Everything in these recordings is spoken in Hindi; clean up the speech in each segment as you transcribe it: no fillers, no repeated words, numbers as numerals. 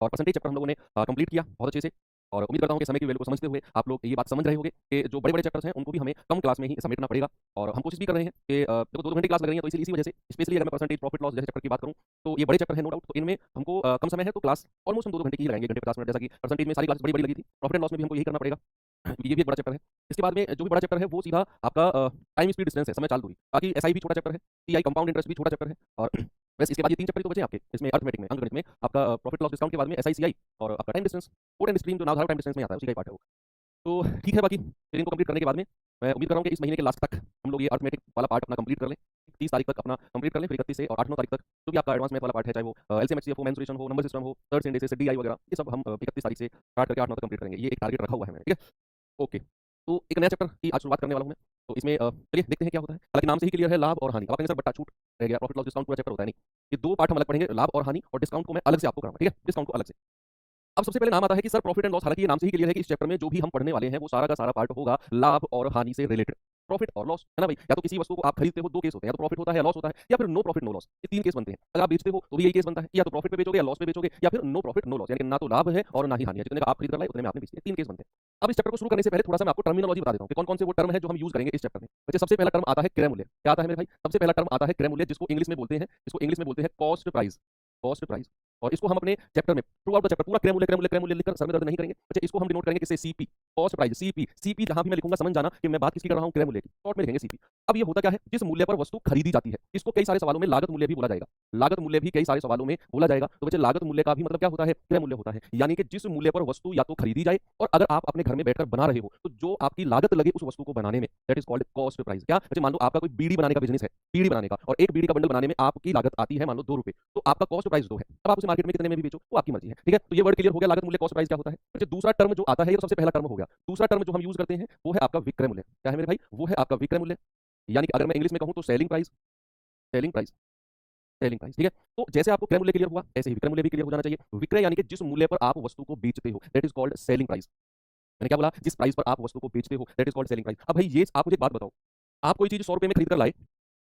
और परसेंटेज चैप्टर हम लोगों ने कंप्लीट किया बहुत अच्छे से। और उम्मीद करता हूँ कि समय की वैल्यू को समझते हुए आप लोग ये बात समझ रहे होंगे कि जो बड़े-बड़े चैप्टर्स हैं उनको भी हमें कम क्लास में ही समेटना पड़ेगा। और हम कोशिश भी कर रहे हैं कि देखो 2-2 घंटे क्लास लग रही है, तो इसी इसी वजह से स्पेशली अगर मैं परसेंटेज, प्रॉफिट लॉस जैसे चैप्टर की बात करूँ, तो ये बड़े चैप्टर हैं नो डाउट। तो इनमें हमको कम समय है, तो क्लास ऑलमोस्ट हम 2-2 घंटे की ही लगाएँगे, 1 घंटे 50 मिनट, जैसा कि परसेंटेज में सारी क्लास बड़ी-बड़ी लगी थी। प्रॉफिट एंड लॉस में भी हमको यही करना पड़ेगा, क्योंकि ये भी एक बड़ा चैप्टर है। इसके बाद में जो भी बड़ा चैप्टर है वो सीधा आपका टाइम स्पीड डिस्टेंस है, समय चाल दूरी। बाकी एसआई भी छोटा चैप्टर है, टीआई कंपाउंड इंटरेस्ट भी छोटा चैप्टर है। और बस इसके बाद ये 3 चैप्टर ही तो बचे आपके इसमें अरिथमेटिक में, अंकगणित में। आपका प्रॉफिट लॉस डिस्काउंट के बाद में एसआई, सीआई और आपका time distance. Code and stream जो नामधारक टाइम डिस्टेंस में आता है उसी का ही पार्ट है वो। तो ठीक है, बाकी फिर इनको कंप्लीट करने के बाद में मैं उम्मीद कर रहा हूँ कि इस महीने के लास्ट तक हम लोग ये अरिथमेटिक वाला पार्ट अपना कंप्लीट कर लें। 30 तारीख तक अपना कंप्लीट कर लें, फिर 31 से और 8-9 तारीख तक जो भी आपका एडवांस मैथ वाला पार्ट है, चाहे वो एलसीएम, एचसीएफ हो, मेंसुरेशन हो, नंबर सिस्टम हो, थर्ड सिंडेसिस, डीआई वगैरह, ये सब हम 31 तारीख से स्टार्ट करके 8-9 तक कंप्लीट करेंगे। ये एक टारगेट रखा हुआ है मैंने, ठीक है? ओके। तो एक नया चैप्टर की आज शुरुआत करने वाला हूँ मैं। तो इसमें चलिए देखते हैं क्या होता है। हालाँकि नाम से ही क्लियर है, लाभ और हानि। अब आप कहेंगे सर बट्टा छूट रह गया, प्रॉफिट लॉस डिस्काउंट पूरा चैप्टर होता है, नहीं। ये 2 पार्ट हम अलग पढ़ेंगे, लाभ और हानि, और डिस्काउंट को मैं अलग से आपको कराऊँगा, ठीक है? डिस्काउंट को अलग से। अब सबसे पहले नाम आता है कि सर प्रॉफिट एंड लॉस। हालांकि ये नाम से ही क्लियर है कि इस चैप्टर में जो भी हम पढ़ने वाले हैं वो सारा का सारा पार्ट होगा लाभ और हानि से रिलेटेड। प्रॉफिट और लॉस है ना भाई, या तो किसी वस्तु को आप खरीदते हो, 2 केस होते हैं, या तो प्रॉफिट होता है या लॉस होता है, या फिर नो प्रॉफिट नो लॉस। ये 3 केस बनते हैं। अगर आप बेचते हो तो भी यही केस बनता है, या तो प्रॉफिट पे बेचोगे या लॉस पे बेचोगे, या फिर नो प्रॉफिट नो लॉस, यानी कि ना तो लाभ है और ना ही हानि है। जितने का आप खरीद कर लाए उतने में आपने बेच दिया। 3 केस बनते हैं। अब इस चैप्टर को शुरू करने से पहले थोड़ा-सा मैं आपको टर्मिनोलॉजी बता देता हूँ कि कौन-कौन से वो टर्म है जो हम यूज करेंगे इस चैप्टर में। वैसे सबसे पहला टर्म आता है क्रय मूल्य। क्या आता है मेरे भाई? सबसे पहला टर्म आता है क्रय मूल्य, जिसको इंग्लिश में बोलते हैं कॉस्ट प्राइस। Cost price. और इसको हम अपने चैप्टर में थ्रू आउट द चैप्टर पूरा क्रय मूल्य, क्रय मूल्य, क्रय मूल्य लिखकर सर में दर्द नहीं करेंगे। अच्छा, इसको हम डिनोट करेंगे किससे? CP, cost price, CP. CP जहां भी मैं लिखूंगा समझ जाना कि मैं बात किसकी कर रहा हूं, क्रय मूल्य की। शॉर्ट में लिखेंगे सीपी। अब ये होता क्या है? जिस मूल्य पर वस्तु खरीदी जाती है, इसको कई सारे सवालों में लागत मूल्य भी बोला जाएगा। लागत मूल्य भी कई सारे सवालों में बोला जाएगा। तो बच्चे लागत मूल्य का भी मतलब क्या होता है? क्रय मूल्य होता है। यानी कि जिस मूल्य पर वस्तु या तो खरीदी जाए, और अगर आप अपने घर में बैठकर बना रहे हो तो जो आपकी लागत लगे उस वस्तु को बनाने में, that is called cost price. क्या बच्चे, मान लो आपका कोई बीड़ी बनाने का बिजनेस है, बीड़ी बनाने का, और एक बीड़ी का बंडल बनाने में आपकी लागत आती है मान लो 2 रुपए, तो आपका कॉस्ट प्राइस 2 है। अब आप उसे मार्केट में कितने में भी बेचो वो आपकी मर्जी है, ठीक है? तो ये वर्ड क्लियर हो गया, लागत मूल्य, कॉस्ट प्राइस क्या होता है। अच्छा, दूसरा टर्म जो आता है, ये तो सबसे पहला टर्म हो गया। दूसरा टर्म जो हम यूज करते हैं वो है आपका विक्रय मूल्य। क्या है मेरे भाई? वो है आपका विक्रय मूल्य। यानी कि अगर मैं इंग्लिश में कहूं तो selling price, selling price, selling price, ठीक है? तो जैसे आपको क्रय मूल्य क्लियर हुआ, ऐसे ही विक्रय मूल्य भी क्लियर हो जाना चाहिए। विक्रय यानी कि जिस मूल्य पर आप वस्तु को बेचते हो, that is called selling price. मैंने क्या बोला? जिस प्राइस पर आप वस्तु को बेचते हो, that is called selling price. अब भाई ये आप मुझे एक बात बताओ, आप कोई चीज 100 रुपए में खरीद कर लाए,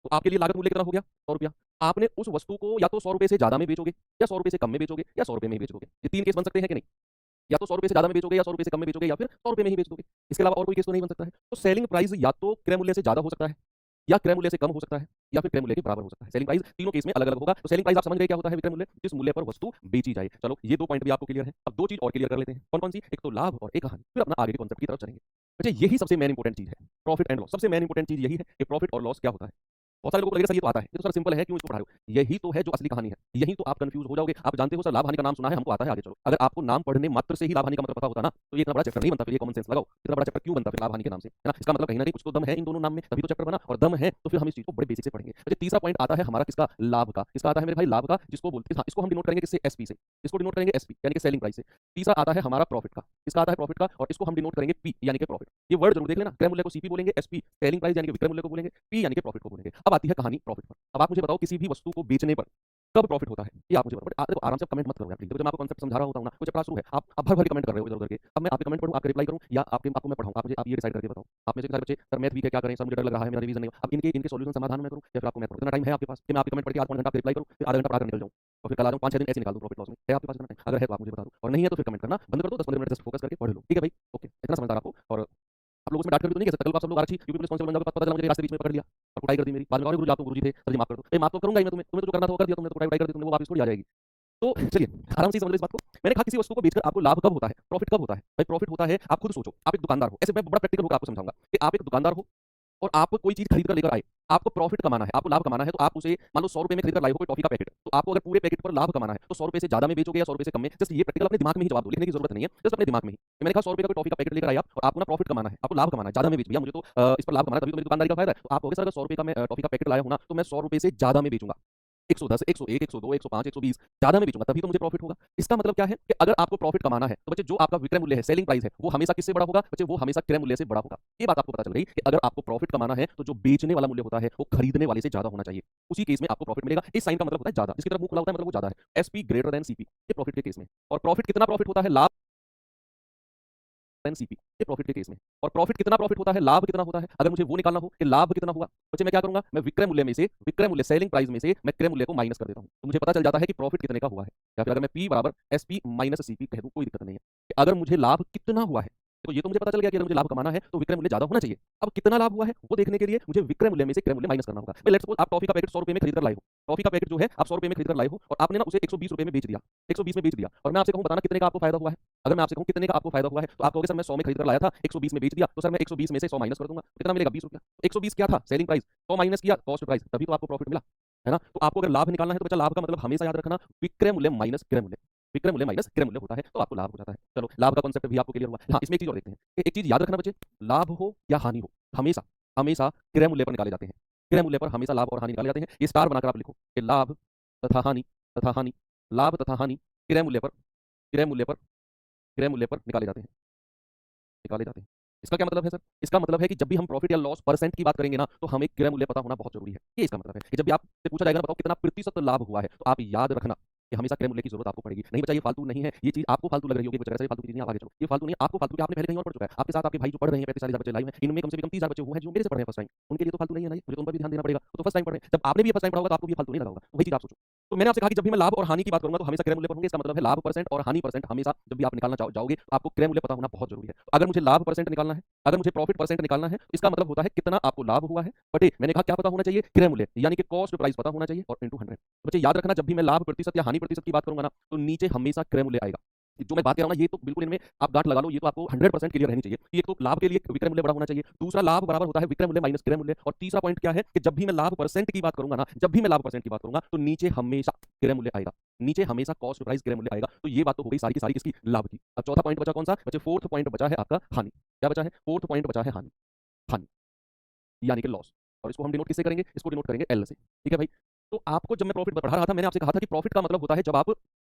तो आपके लिए लागत मूल्य कितना हो गया? 100 रुपया। आपने उस वस्तु को या तो 100 रुपए से ज्यादा में बेचोगे, या 100 रुपए से कम में बेचोगे, या 100 रुपए में ही बेच दोगे। ये 3 केस बन सकते हैं कि नहीं? या तो 100 रुपए से ज्यादा में बेचोगे, या 100 रुपए से कम में बेचोगे, या फिर 100 रुपए में ही बेच दोगे। इसके अलावा और कोई केस तो नहीं बन सकता है। तो सेलिंग प्राइस या तो क्रय मूल्य से ज्यादा हो सकता है, या क्रय मूल्य से कम हो सकता है, या फिर क्रय मूल्य के बराबर हो सकता है। सेलिंग प्राइस तीनों केस में अलग अलग होगा। तो सेलिंग प्राइस आप समझ रहे क्या होता है? विक्रय मूल्य, जिस मूल्य पर वस्तु बेची जाए। चलो, ये 2 पॉइंट भी आपको क्लियर है। अब 2 चीज और क्लियर कर लेते हैं। कौन कौन सी? एक तो लाभ और एक हानि, फिर अपना आगे के कॉन्सेप्ट की तरफ चलेंगे। अच्छा, यही सबसे मेन इंपॉर्टेंट चीज है, प्रॉफिट एंड लॉस। सबसे मेन इंपॉर्टेंट चीज यही है कि प्रॉफिट और लॉस क्या होता है। बहुत सारे लोगों को लगेगा सर ये तो आता है, ये तो सर सिंपल है, क्यों इसको पढ़ा रहे हो? यही तो है जो असली कहानी है। यही तो आप कंफ्यूज हो जाओगे। आप जानते हो सर लाभ हानि का नाम सुना है, हमको आता है, आगे चलो। अगर आपको नाम पढ़ने मात्र से ही लाभ हानि का मतलब पता होता ना, तो ये इतना बड़ा चैप्टर नहीं बनता। फिर ये कॉमन सेंस लगाओ, इतना बड़ा चैप्टर क्यों बनता फिर लाभ हानि के नाम से, है ना? इसका मतलब कहीं ना कहीं कुछ तो दम है इन दोनों नाम में, तभी तो चैप्टर बना। और दम है तो फिर हम इस चीज को बड़े बेसिक से पढ़ेंगे। अच्छा, तीसरा पॉइंट आता है हमारा किसका? लाभ का। किसका आता है मेरे भाई? लाभ का, जिसको बोलते हैं, इसको हम डिनोट करेंगे किससे? एसपी से। इसको डिनोट करेंगे एसपी यानी कि सेलिंग प्राइस से। तीसरा आता है हमारा प्रॉफिट का। किसका आता है? प्रॉफिट का, और इसको हम डिनोट करेंगे पी यानी कि प्रॉफिट। ये वर्ड जरूर देख लेना, क्रय मूल्य को सीपी बोलेंगे, एसपी सेलिंग प्राइस यानी कि विक्रय मूल्य को बोलेंगे, पी यानी कि प्रॉफिट को बोलेंगे। अब आती है कहानी प्रॉफिट पर। अब आप मुझे बताओ, किसी भी वस्तु को बेचने पर कब प्रॉफिट होता है, ये आप मुझे बताओ। देखो, आराम से कमेंट मत करो यार प्लीज। देखो, जब मैं आपको कॉन्सेप्ट समझा रहा होता हूं ना, कुछ क्लास शुरू है, आप भर भर के कमेंट कर रहे हो इधर उधर के। अब मैं आपके कमेंट पढ़ूं, आपके रिप्लाई करूं, या आपको मैं पढ़ाऊं? आप ये डिसाइड करके बताओ। आप में से सारे बच्चे सर मैथ वीक है, क्या करें सर, मुझे डर लग रहा है, मेरा रिवीजन नहीं हो। अब इनके इनके सॉल्यूशन समाधान मैं करूं, या फिर आपको मैं पढ़ूं? इतना टाइम है आपके पास कि मैं आपके कमेंट पढ़ के आधा घंटा आपके रिप्लाई करूं, फिर आधा घंटा पढ़ा कर निकल जाऊं, और फिर कल आ जाऊं 5-6 दिन ऐसे निकाल दूं प्रॉफिट लॉस में? है आपके पास इतना टाइम? अगर है तो आप मुझे बता दो, और नहीं है तो फिर कमेंट करना बंद कर दो। 10-15 मिनट जस्ट फोकस करके पढ़ लो, ठीक है भाई? ओके, इतना समझदार आपको। और आप लोगों से डांट कर भी तो नहीं कह सकते। कल को आप सब लोग आरक्षी यूपी पुलिस कांस्टेबल बन जाओगे, पता चला मुझे रास्ते बीच में पकड़ लिया और कुटाई कर दी मेरी। बाद में और गुरुजी, आप तो गुरुजी थे सर जी, माफ कर दो। ए, माफ तो करूंगा ही मैं तुम्हें, तुम्हें तो जो करना था वो कर दिया तुमने, तो कुटाई कर दी तुमने, वो वापस थोड़ी आ जाएगी। तो चलिए आराम से समझ लो इस बात को। मैंने कहा किसी वस्तु को बेचकर आपको लाभ कब होता है, प्रॉफिट कब होता है? भाई प्रॉफिट होता है, आप खुद सोचो, आप एक दुकानदार हो। ऐसे मैं बड़ा प्रैक्टिकल होकर आपको समझाऊंगा कि आप एक दुकानदार हो, और आप कोई चीज खरीद कर लेकर आए। आपको प्रॉफिट कमाना है, आपको लाभ कमाना है, तो आप उसे मान लो 100 रुपए में खरीद कर लाए हो कोई टॉफी का पैकेट, तो आपको अगर पूरे पैकेट पर लाभ कमाना है तो 100 रुपए से ज्यादा में बेचोगे या 100 रुपए से कम में? जस्ट ये प्रैक्टिकल अपने दिमाग में ही जवाब दो, लिखने की जरूरत नहीं है, जस्ट अपने दिमाग में ही। मैंने कहा 100 रुपए का कोई टॉफी का पैकेट लेकर आए आप, और आपको ना प्रॉफिट कमाना है, आपको लाभ कमाना है, ज्यादा में बेच दिया, मुझे तो इस पर लाभ कमाना है, तभी तो मेरी दुकानदारी का फायदा है। तो आप हो सर, अगर 100 रुपए का मैं टॉफी का पैकेट लाया हूं ना, तो मैं 100 रुपए से ज्यादा में बेचूंगा, 110, 101, 102, 105, 120 ज्यादा में बेचूंगा, तभी तो मुझे प्रॉफिट होगा। इसका मतलब क्या है कि अगर आपको प्रॉफिट कमाना है तो बच्चे जो आपका विक्रय मूल्य है, सेलिंग प्राइस है, वो हमेशा किससे बड़ा होगा? बच्चे वो हमेशा क्रय मूल्य से बड़ा होगा। ये बात आपको पता चल गई कि अगर आपको प्रॉफिट कमाना है तो जो बेचने वाला मूल्य होता है वो खरीदने वाले से ज्यादा होना चाहिए, उसी केस में आपको प्रॉफिट मिलेगा। इस साइन का मतलब होता है ज्यादा, जिसकी तरफ मुंह खुला होता है मतलब वो ज्यादा है। एसपी ग्रेटर देन सीपी, ये प्रॉफिट के केस में। और प्रॉफिट कितना प्रॉफिट होता है? लाभ देन सीपी। ये प्रॉफिट के केस में। और प्रॉफिट कितना प्रॉफिट होता है, लाभ कितना होता है, अगर मुझे वो निकालना हो कि लाभ कितना हुआ, बच्चे मैं क्या करूंगा, मैं विक्रय मूल्य में से, विक्रय मूल्य सेलिंग प्राइस में से मैं क्रय मूल्य को माइनस कर देता हूं, तो मुझे पता चल जाता है कि प्रॉफिट कितने का हुआ है। या फिर अगर मैं P बराबर SP माइनस CP कह दूं, कोई दिक्कत नहीं है कि अगर मुझे लाभ कितना हुआ है, तो ये तो मुझे पता चल गया कि अगर मुझे लाभ कमाना है तो विक्रय मूल्य ज्यादा होना चाहिए। अब कितना लाभ हुआ है वो देखने के लिए मुझे विक्रय मूल्य में से क्रय मूल्य माइनस करना होगा। लेट्स सपोज आप टॉफी का पैकेट 100 रुपए में खरीद कर लाए हो, टॉफी का पैकेट जो है आप 100 रुपए में खरीद कर लाए हो और आपने ना उसे 120 रुपए में बेच दिया, 120 में बेच दिया, और मैं आपसे कहूं बताना कितने का आपको फायदा हुआ है। अगर मैं आपसे कहूं कितने का आपको फायदा हुआ है तो आप कहोगे सर मैं 100 में खरीद कर लाया था, 120 में बेच दिया, तो सर मैं 120 में से 100 माइनस कर दूंगा, कितना मिलेगा 20 रुपया। 120 क्या था सेलिंग प्राइस, 100 माइनस किया कॉस्ट प्राइस, तभी तो आपको प्रॉफिट मिला, है ना। तो आपको अगर लाभ निकालना है तो बच्चा लाभ का मतलब हमेशा याद रखना विक्रय मूल्य माइनस क्रय मूल्य, विक्रय मूल्य माइनस क्रय मूल्य होता है तो आपको लाभ हो जाता है। चलो लाभ का कॉन्सेप्ट भी आपको क्लियर हुआ। हाँ, इसमें एक चीज और देखते हैं, एक चीज याद रखना बच्चे, लाभ हो या हानि हो, हमेशा हमेशा क्रय मूल्य पर निकाले जाते हैं, क्रय मूल्य पर हमेशा लाभ और हानि निकाले जाते हैं। ये स्टार बनाकर आप लिखो कि लाभ तथा हानि, तथा हानि, लाभ तथा हानि क्रय मूल्य पर, क्रय मूल्य पर, क्रय मूल्य पर निकाले जाते हैं, निकाले जाते हैं। इसका क्या मतलब है सर, इसका मतलब है कि जब भी हम प्रॉफिट या लॉस परसेंट की बात करेंगे ना तो हमें क्रय मूल्य पता होना बहुत जरूरी है। ये इसका मतलब है कि जब भी आपसे पूछा जाएगा ना बताओ कितना प्रतिशत लाभ हुआ है, तो आप याद रखना कि हमेशा क्रय मूल्य की जरूरत आपको पड़ेगी। नहीं बच्चा ये फालतू नहीं है, ये चीज आपको फालतू लग रही होगी, बच्चा फालतू की चीज नहीं, आप आगे चलो, ये फालतू नहीं आपको फालतू, आपने पहले कहीं और पढ़ चुका है, आपके साथ आपके भाई जो पढ़ रहे हैं 35-40 बच्चे लाइव हैं, इनमें कम से कम 30,000 बच्चे वो हैं जो मेरे से पढ़ रहे हैं फर्स्ट टाइम, उनके लिए तो फालतू नहीं है ना, मुझे तो उन पर भी ध्यान देना पड़ेगा, वो तो फर्स्ट टाइम पढ़ रहे हैं। जब आपने भी फर्स्ट टाइम पढ़ा होगा तो आपको भी फालतू नहीं लगा होगा, वही चीज आप सोचो। तो मैंने आपसे कहा कि जब भी मैं लाभ और हानि की बात करूंगा तो हमेशा क्रय मूल्य पर होंगे, इसका मतलब है लाभ परसेंट और हानि परसेंट हमेशा जब भी आप निकालना जाओगे तो आपको क्रय मूल्य पता होना बहुत जरूरी है। अगर मुझे लाभ परसेंट निकालना है, अगर मुझे प्रॉफिट परसेंट निकालना है तो इसका मतलब होता है कितना आपको लाभ हुआ है बटे मैंने कहा क्या पता होना चाहिए, क्रय मूल्य यानी कि कॉस्ट प्राइस पता होना चाहिए और इनटू 100। बच्चे याद रखना जब भी मैं लाभ प्रतिशत या हानि प्रतिशत की बात करूंगा ना तो नीचे हमेशा क्रय मूल्य आएगा। जो मैं बात कर रहा हूं ना ये तो बिल्कुल इनमें आप गांठ लगा लो, ये तो आपको 100% क्लियर रहनी चाहिए कि एक तो लाभ के लिए विक्रय मूल्य बड़ा होना चाहिए, दूसरा लाभ बराबर होता है विक्रय मूल्य माइनस क्रय मूल्य, और तीसरा पॉइंट क्या है कि जब भी मैं लाभ परसेंट की बात करूंगा ना, जब भी मैं लाभ परसेंट की बात करूंगा तो नीचे हमेशा क्रय मूल्य आएगा, नीचे हमेशा कॉस्ट प्राइस क्रय मूल्य आएगा। तो ये बात तो हो गई सारी की सारी किसकी, लाभ की। अब चौथा पॉइंट बचा कौन सा बच्चे, फोर्थ पॉइंट बचा है आपका हानि। क्या बचा है, फोर्थ पॉइंट बचा है हानि, हानि यानी कि लॉस, और इसको हम डिनोट किससे करेंगे, इसको डिनोट करेंगे एल से। ठीक है भाई, तो आपको जब मैं प्रॉफिट पढ़ा रहा था मैंने आपसे कहा था कि प्रॉफिट का मतलब होता है जब आप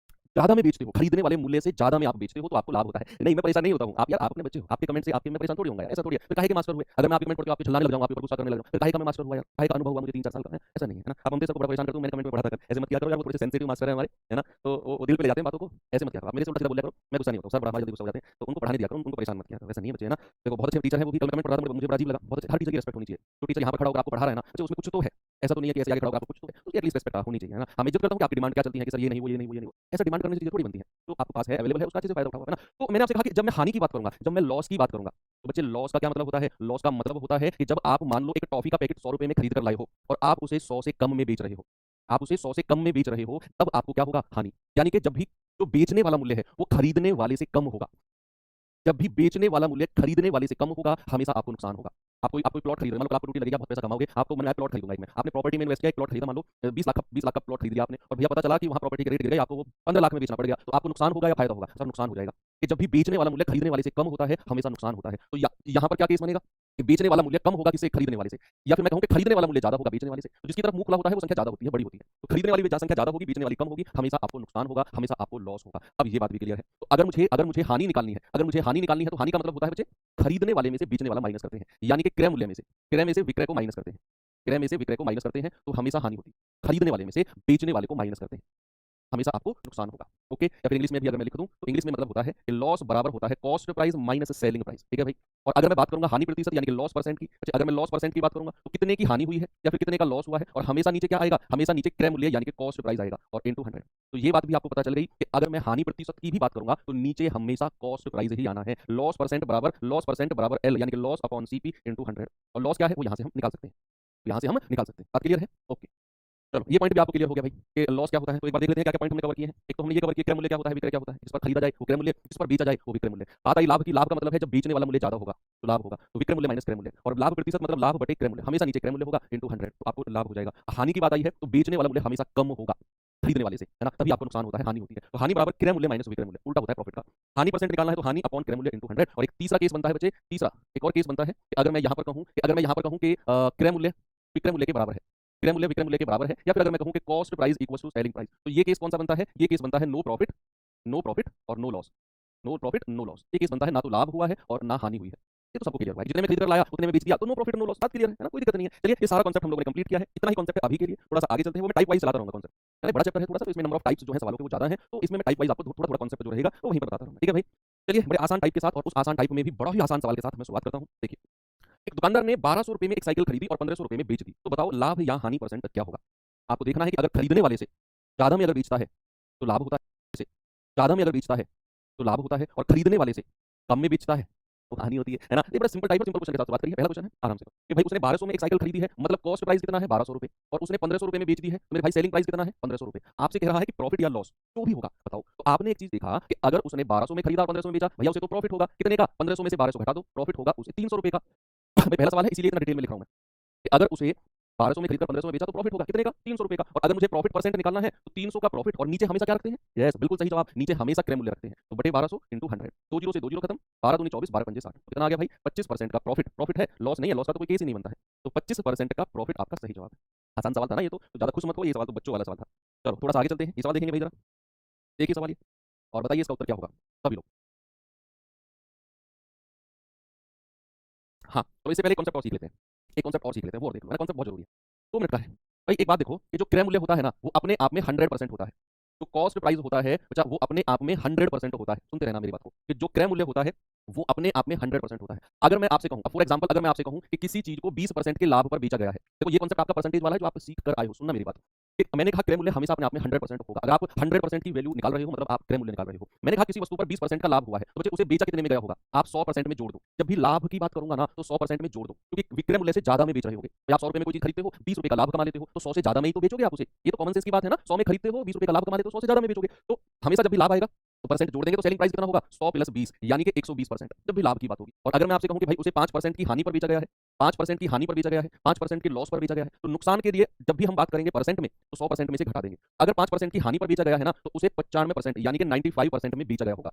ज्यादा में बेचते हो, खरीदने वाले मूल्य से ज्यादा में आप बेचते हो तो आपको लाभ होता है। नहीं मैं परेशान नहीं होता हूं, आप यार आप अपने बच्चे हो, आपके कमेंट से आपके मैं परेशान थोड़ी होऊंगा यार, ऐसा थोड़ी है। फिर काहे के मास्टर हुए, अगर मैं आपके कमेंट पढ़ के आपके झल्लाने लग जाऊं, आपके ऊपर गुस्सा करने लग जाऊं, फिर काहे का मैं मास्टर हुआ यार, काहे का अनुभव हुआ मुझे 3-4 साल का है, ऐसा नहीं है ना। आप हमसे सबको बड़ा परेशान करते हो, मैंने कमेंट में पढ़ा था, ऐसे मत किया करो यार, वो थोड़े से सेंसिटिव मास्टर है हमारे, है ना, तो वो दिल पे ले जाते हैं बातों को, ऐसे मत किया करो। आप मेरे से उल्टा सीधा बोला करो, मैं गुस्सा नहीं होता, सर बड़ा हमारे जल्दी गुस्सा हो जाते हैं, तो उनको पढ़ाने दिया करो, उनको परेशान मत किया करो, ऐसा नहीं है बच्चे, है ना। देखो बहुत अच्छे टीचर है, वो भी कल कमेंट पढ़ा था मुझे बड़ा अजीब लगा, बहुत अच्छे, हर टीचर की रिस्पेक्ट होनी चाहिए। जो टीचर यहाँ पर खड़ा होकर आपको पढ़ा रहा है ना बच्चे उसमें कुछ तो है, ऐसा तो नहीं है कि ऐसे आगे खड़ा होकर आपको कुछ तो है, उसकी एटलीस्ट रिस्पेक्ट होनी चाहिए, है ना। हम इज्जत करता हूं कि आपकी डिमांड क्या चलती है कि सर ये नहीं वो, ये नहीं वो, ये नहीं वो, ऐसा डिमांड करने से चीजें थोड़ी बनती है। तो आपके पास है, अवेलेबल है, उसका अच्छे से फायदा उठाओ, है ना। तो मैंने आपसे कहा कि जब मैं हानि की बात करूंगा, जब मैं लॉस की बात करूंगा, तो बच्चे लॉस का क्या मतलब होता है, लॉस का मतलब होता है कि जब आप मान लो एक टॉफी का पैकेट 100 रुपए में खरीद कर लाए हो और आप उसे 100 से कम में बेच रहे हो, आप उसे 100 से कम में बेच रहे हो, तब आपको क्या होगा, हानि। यानी कि जब भी जो बेचने वाला मूल्य है वो खरीदने वाले से कम होगा, जब भी बेचने वाला मूल्य खरीदने वाले से कम होगा हमेशा आपको नुकसान होगा। आपको प्लॉट खरीद रहे, मान लो आपको रोटी लगेगी, आप बहुत पैसा कमाओगे, आपको मन आया प्लॉट खरीदूंगा एक में, आपने प्रॉपर्टी में इन्वेस्ट किया, एक प्लॉट खरीदा, मान लो 20 लाख का प्लॉट खरीद लिया आपने, और भैया पता चला कि वहां प्रॉपर्टी के रेट गिर गए, आपको वो 15 लाख में बेचना पड़ गया, तो आपको नुकसान होगा या फायदा होगा, सर नुकसान हो जाएगा। कि जब भी बेचने वाला मूल्य खरीदने वाले से कम होता है हमेशा नुकसान होता है। तो यहाँ पर क्या केस बनेगा कि बेचने वाला मूल्य कम होगा किससे, खरीदने वाले से, या फिर मैं कहूं कि खरीदने वाला मूल्य ज्यादा होगा बेचने वाले से। तो जिसकी तरफ मुंह खुला होता है वो संख्या ज्यादा होती है, बड़ी होती है, तो खरीदने वाली संख्या ज्यादा होगी, बेचने वाली कम होगी, हमेशा आपको नुकसान होगा, हमेशा आपको लॉस होगा। अब ये बात भी क्लियर है। तो अगर मुझे हानि निकालनी है, अगर मुझे हानि निकालनी है तो हानि का मतलब होता है बच्चे खरीदने वाले में से बेचने वाला माइनस करते हैं, यानी कि क्रय मूल्य में से, क्रय में से विक्रय को माइनस करते हैं, क्रय में से विक्रय को माइनस करते हैं तो हमेशा हानि होती है। खरीदने वाले में से बेचने वाले को माइनस करते हैं, हमेशा आपको नुकसान होगा। ओके, या फिर इंग्लिश में भी अगर मैं लिख दूं तो इंग्लिश में मतलब होता है कि लॉस बराबर होता है cost price minus selling price. ठीक है भाई। और अगर मैं बात करूंगा हानि प्रतिशत यानी कि लॉस परसेंट की, अच्छा अगर मैं लॉस परसेंट की बात करूंगा तो कितने की हानि हुई है या फिर कितने का लॉस हुआ है, और हमेशा नीचे क्या आएगा, हमेशा नीचे क्रय मूल्य यानी कि कॉस्ट प्राइस आएगा और इनटू 100। तो ये बात भी आपको पता चल गई कि अगर मैं हानि प्रतिशत की भी बात करूंगा तो नीचे हमेशा कॉस्ट प्राइस ही आना है। लॉस परसेंट बराबर एल यानी कि लॉस अपॉन सीपी इनटू 100। और लॉस क्या है वो यहाँ से हम निकाल सकते हैं, यहाँ से हम निकाल सकते हैं। बात क्लियर है? ओके, चलो ये पॉइंट भी आपको क्लियर हो गया भाई कि लॉस क्या होता है। तो एक बार देख लेते हैं क्या क्या पॉइंट हमने कवर किए हैं। एक तो हमने ये कवर किया क्रय मूल्य क्या होता है, विक्रय क्या होता है, जिस पर खरीदा जाए वो क्रय मूल्य, जिस पर बेचा जाए वो विक्रय मूल्य। बात आई लाभ की, लाभ का मतलब है जब बेचने वाला मूल्य ज्यादा होगा तो लाभ होगा, तो विक्रय मूल्य माइनस क्रय मूल्य, और लाभ प्रतिशत मतलब लाभ बटे क्रय मूल्य, हमेशा नीचे क्रय मूल्य होगा इनटू 100 तो आपको लाभ हो जाएगा। हानि की बात आई है तो बेचने वाला मूल्य हमेशा कम होगा खरीदने वाले से, है ना, तभी आपको नुकसान होता है, हानि होती है। तो हानि बराबर क्रय मूल्य माइनस विक्रय मूल्य, उल्टा होता है प्रॉफिट का। हानि परसेंट निकालना है तो हानि अपॉन क्रय मूल्य इनटू 100। और एक तीसरा केस बनता है बच्चे, तीसरा एक और केस बनता है कि अगर मैं यहाँ पर कहूँ कि क्रय मूल्य विक्रय मूल्य के बराबर है, क्रय मूल्य विक्रय मूल्य के बराबर है, या फिर अगर मैं कहूं कि cost price equals to selling price, तो ये केस कौन सा बनता है, ये केस बनता है नो प्रॉफिट और no loss, no profit no loss. ये केस बनता है ना तो लाभ हुआ है और ना हानि हुई है। ये तो सबको क्लियर हुआ है, जितने में खरीद कर लाया उतने में बेच दिया तो नो प्रॉफिट नो लॉस, बात क्लियर है ना, कोई दिक्कत नहीं है। चलिए ये सारा कॉन्सेप्ट हम लोगों ने कंप्लीट किया है, इतना ही कॉन्सेप्ट है अभी के लिए। थोड़ा सा आगे चलते हैं, वो मैं टाइप वाइज चलाता रहूंगा कॉन्सेप्ट, अरे बड़ा चैप्टर है थोड़ा सा, तो इसमें नंबर ऑफ टाइप्स जो है सवालों के वो ज्यादा है, तो इसमें मैं टाइप वाइज आपको थोड़ा थोड़ा कॉन्सेप्ट जो रहेगा वो वहीं पर बताता रहूंगा। ठीक है भाई। चलिए बड़े आसान टाइप के साथ और उस आसान टाइप में भी बड़ा ही आसान सवाल के साथ मैं शुरुआत करता हूँ। देखिए, एक दुकानदार ने 1200 रुपए में एक साइकिल खरीदी और 1500 रुपए में बेच दी, तो बताओ लाभ या हानि परसेंट क्या होगा? आपको देखना है कि अगर खरीदने वाले से ज़्यादा में अगर बेचता है, तो लाभ होता है, से ज़्यादा में अगर बेचता है, तो लाभ होता है और खरीदने वाले से कम में बेचता है, तो हानि होती है ना? ये बड़ा सिंपल टाइप और सिंपल क्वेश्चन के साथ बात करिए। पहला क्वेश्चन है आराम से कि भाई उसने 1200 में एक साइकिल खरीदी है, मतलब कॉस्ट प्राइस कितना है 1200 रुपए और उसने 1500 रुपए में बेच दी है, तो मेरे भाई सेलिंग प्राइस कितना है 1500 रुपए। आपसे कह रहा है कि प्रॉफिट या लॉस जो भी होगा बताओ। तो आपने एक चीज देखा कि अगर उसने 1200 में खरीदा और 1500 में बेचा, भैया उसे तो प्रॉफिट होगा कितने का? 1500 में से 1200 घटा दो, प्रॉफिट होगा उसे 300 रुपए का। भाई पहला सवाल है इसीलिए इतना डिटेल में लिख रहा हूं मैं कि अगर उसे 1200 में खरीदकर 1500 में बेचा तो प्रॉफिट होगा कितने का? 300 रुपए का। और अगर मुझे प्रॉफिट परसेंट निकालना है तो 300 का प्रॉफिट और नीचे हमेशा क्या रखते हैं? यस बिल्कुल सही जवाब, नीचे हमेशा क्रय मूल्य रखते हैं। तो बटे 1200 इंटू 100, 2 जीरो से 2 जीरो खत्म, 12 दूनी 24, 12 पंजे 60, तो कितना आ गया भाई? 25% का प्रॉफिट। प्रॉफिट है, लॉस नहीं है, लॉस का तो कोई केस ही नहीं बनता है। तो 25% का प्रॉफिट आपका सही जवाब है। आसान सवाल था ना ये तो ज़्यादा खुश मत हो, ये सवाल तो बच्चों वाला सवाल था। चलो थोड़ा सा आगे चलते हैं, ये सवाल देखेंगे भाई जरा, देखिए सवाल ये, और बताइए इसका उत्तर क्या होगा सभी लोग। हाँ, तो इससे पहले कॉन्सेप्ट और सीख लेते हैं, एक कॉन्सेप्ट और सीख लेते हैं, वो और देख लो, कॉन्सेप्ट बहुत जरूरी है। 2 मिनट का है भाई। एक बात देखो कि जो क्रय मूल्य होता है ना वो अपने आप में 100% होता है। जो कॉस्ट प्राइस होता है बच्चा वो अपने आप में 100% होता है। सुनते रहना मेरी बात को कि जो क्रय मूल्य होता है वो अपने आप में 100% होता है। अगर मैं आपसे कहूँ, फॉर एग्जाम्पल अगर मैं आपसे कहूँ कि किसी चीज को 20% के लाभ पर बेचा गया है, देखो ये कॉन्सेप्ट आपका परसेंटेज वाला है जो आप सीख कर आए हो, सुनना मेरी बात। मैंने कहा क्रय मूल्य हमेशा अपने आप में 100% होगा। अगर आप 100% की वैल्यू निकाल रहे हो मतलब आप क्रय मूल्य निकाल रहे हो। मैंने कहा किसी वस्तु पर 20% का लाभ हुआ है, तो बच्चे उसे बेचा कितने में गया होगा? आप 100% में जोड़ दो। जब भी लाभ की बात करूंगा ना तो 100% में जोड़ दो, क्योंकि विक्रय मूल्य से ज्यादा में बेच रहे होगे। भाई आप 100 रुपए में कोई चीज खरीदते हो, 20 रुपए का लाभ कमा लेते हो, तो 100 से ज्यादा में ही तो बेचोगे आप उसे। ये तो कॉमन सेंस की बात है ना, 100 में खरीदते हो, 20 रुपए का लाभ कमा लेते हो, 100 से ज्यादा में बेचोगे। तो हमेशा जब भी लाभ आएगा तो परसेंट जोड़ देंगे, तो सेलिंग प्राइस कितना होगा? 100 प्लस 20 यानी कि 120% जब भी लाभ की बात होगी। और अगर मैं आपसे कहूं कि भाई उसे 5% की हानि पर बेचा गया है, 5% की हानि पर बेचा गया है, 5% के लॉस पर बेचा गया है, तो नुकसान के लिए जब भी हम बात करेंगे परसेंट में तो 100% में से घटा देंगे। अगर 5% की हानि पर बेचा गया है ना तो उसे 95% यानी कि 95% में बेचा गया होगा,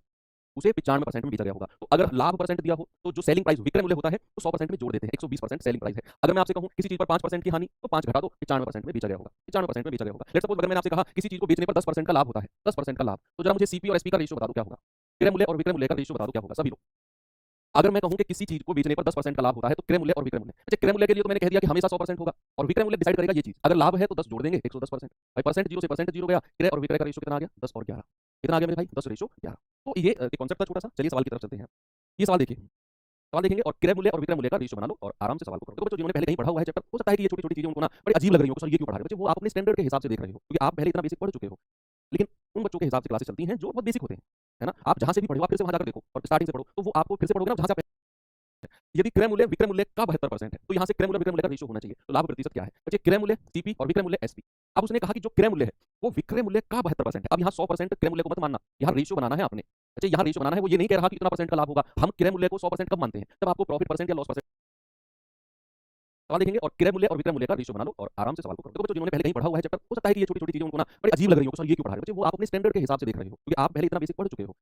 उसे 95% में बेचा गया होगा। तो अगर लाभ परसेंट दिया हो तो जो सेलिंग प्राइस विक्रय मूल्य होता है तो 100% में जोड़ देते हैं, 120% सेलिंग प्राइस है। अगर मैं आपसे कहूं किसी चीज पर 5% की हानि तो 5 घटा दो, 95% में बेचा गया होगा, 95% में बेचा गया होगा। लेट्स सपोज अगर मैंने आपसे कहा किसी चीज को बेचने पर 10% का लाभ होता है, 10% का लाभ, तो जरा मुझे सीपी और एसपी का रेशियो बता दो क्या होगा? क्रय मूल्य और विक्रय मूल्य का रेशियो बता दो क्या होगा सभी लोग। अगर मैं कहूं कि किसी चीज को बेचने पर 10% का लाभ होता है तो क्रय मूल्य और विक्रय मूल्य, अच्छा क्रय मूल्य के लिए तो मैंने कह दिया कि हमेशा 100% होगा और विक्रय मूल्य डिसाइड करेगा ये चीज। अगर लाभ है तो 10 जोड़ देंगे, 110%। भाई परसेंट जीरो से परसेंट जीरो गया, क्रय और विक्रय का रेशियो कितना आ गया? 10 और 11। कितना आ गया मेरे भाई? 10 रेशियो 11। तो ये कॉन्सेप्ट था छोटा सा। चलिए सवाल की तरफ चलते हैं। ये सवाल देखिए, सवाल देखेंगे और क्रय मूल्य और विक्रय मूल्य का रेशियो बना लो और आराम से सवाल को करो। देखो बच्चों जिन्होंने पहले कहीं पढ़ा हुआ है चैप्टर, हो सकता है कि ये छोटी छोटी चीजें उनको ना बड़ी अजीब लग रही हो, सर ये क्यों पढ़ा रहे हो बच्चे, वो आप अपने स्टैंडर्ड के हिसाब से देख रहे हो क्योंकि आप पहले इतना बेसिक पढ़ चुके हो। लेकिन उन बच्चों के हिसाब से क्लासेस चलती हैं जो बहुत बेसिक होते हैं, है ना? आप जहां से भी पढ़ो आप फिर से वहां जाकर देखो और स्टार्टिंग से पढ़ो, तो वो आपको फिर से पढ़ोगे ना जहां से आप। यदि क्रय मूल्य विक्रय मूल्य का 72% है तो यहाँ से क्रय मूल्य विक्रय मूल्य का रेशियो होना चाहिए। तो लाभ प्रतिशत क्या है बच्चे? क्रय मूल्य सीपी और विक्रय मूल्य एसपी। अब उसने कहा कि जो क्रय मूल्य है वो विक्रय मूल्य का 72% है। अब यहाँ 100% क्रय मूल्य को मत मानना, यहाँ रेशियो बनाना है आपने। अच्छा यहाँ रेशियो बनाना है, वो ये नहीं कह रहा कि इतना परसेंट का लाभ होगा। हम क्रय मूल्य को 100% कब मानते हैं? जब आपको प्रॉफिट परसेंट या लॉस परसेंट। सवाल देखेंगे और क्रय मूल्य और विक्रय मूल्य का रेशियो बना लो और आराम से सवाल को करो। देखो बच्चों जिन्होंने पहले कहीं पढ़ा हुआ है चैप्टर, हो सकता है कि ये छोटी छोटी चीजें उनको ना बड़ी अजीब लग रही हो, सर ये क्यों पढ़ा रहे हो बच्चे, वो आप अपने स्टैंडर्ड के हिसाब से देख रहे हो क्योंकि आप पहले इतना बेसिक पढ़ चुके हो।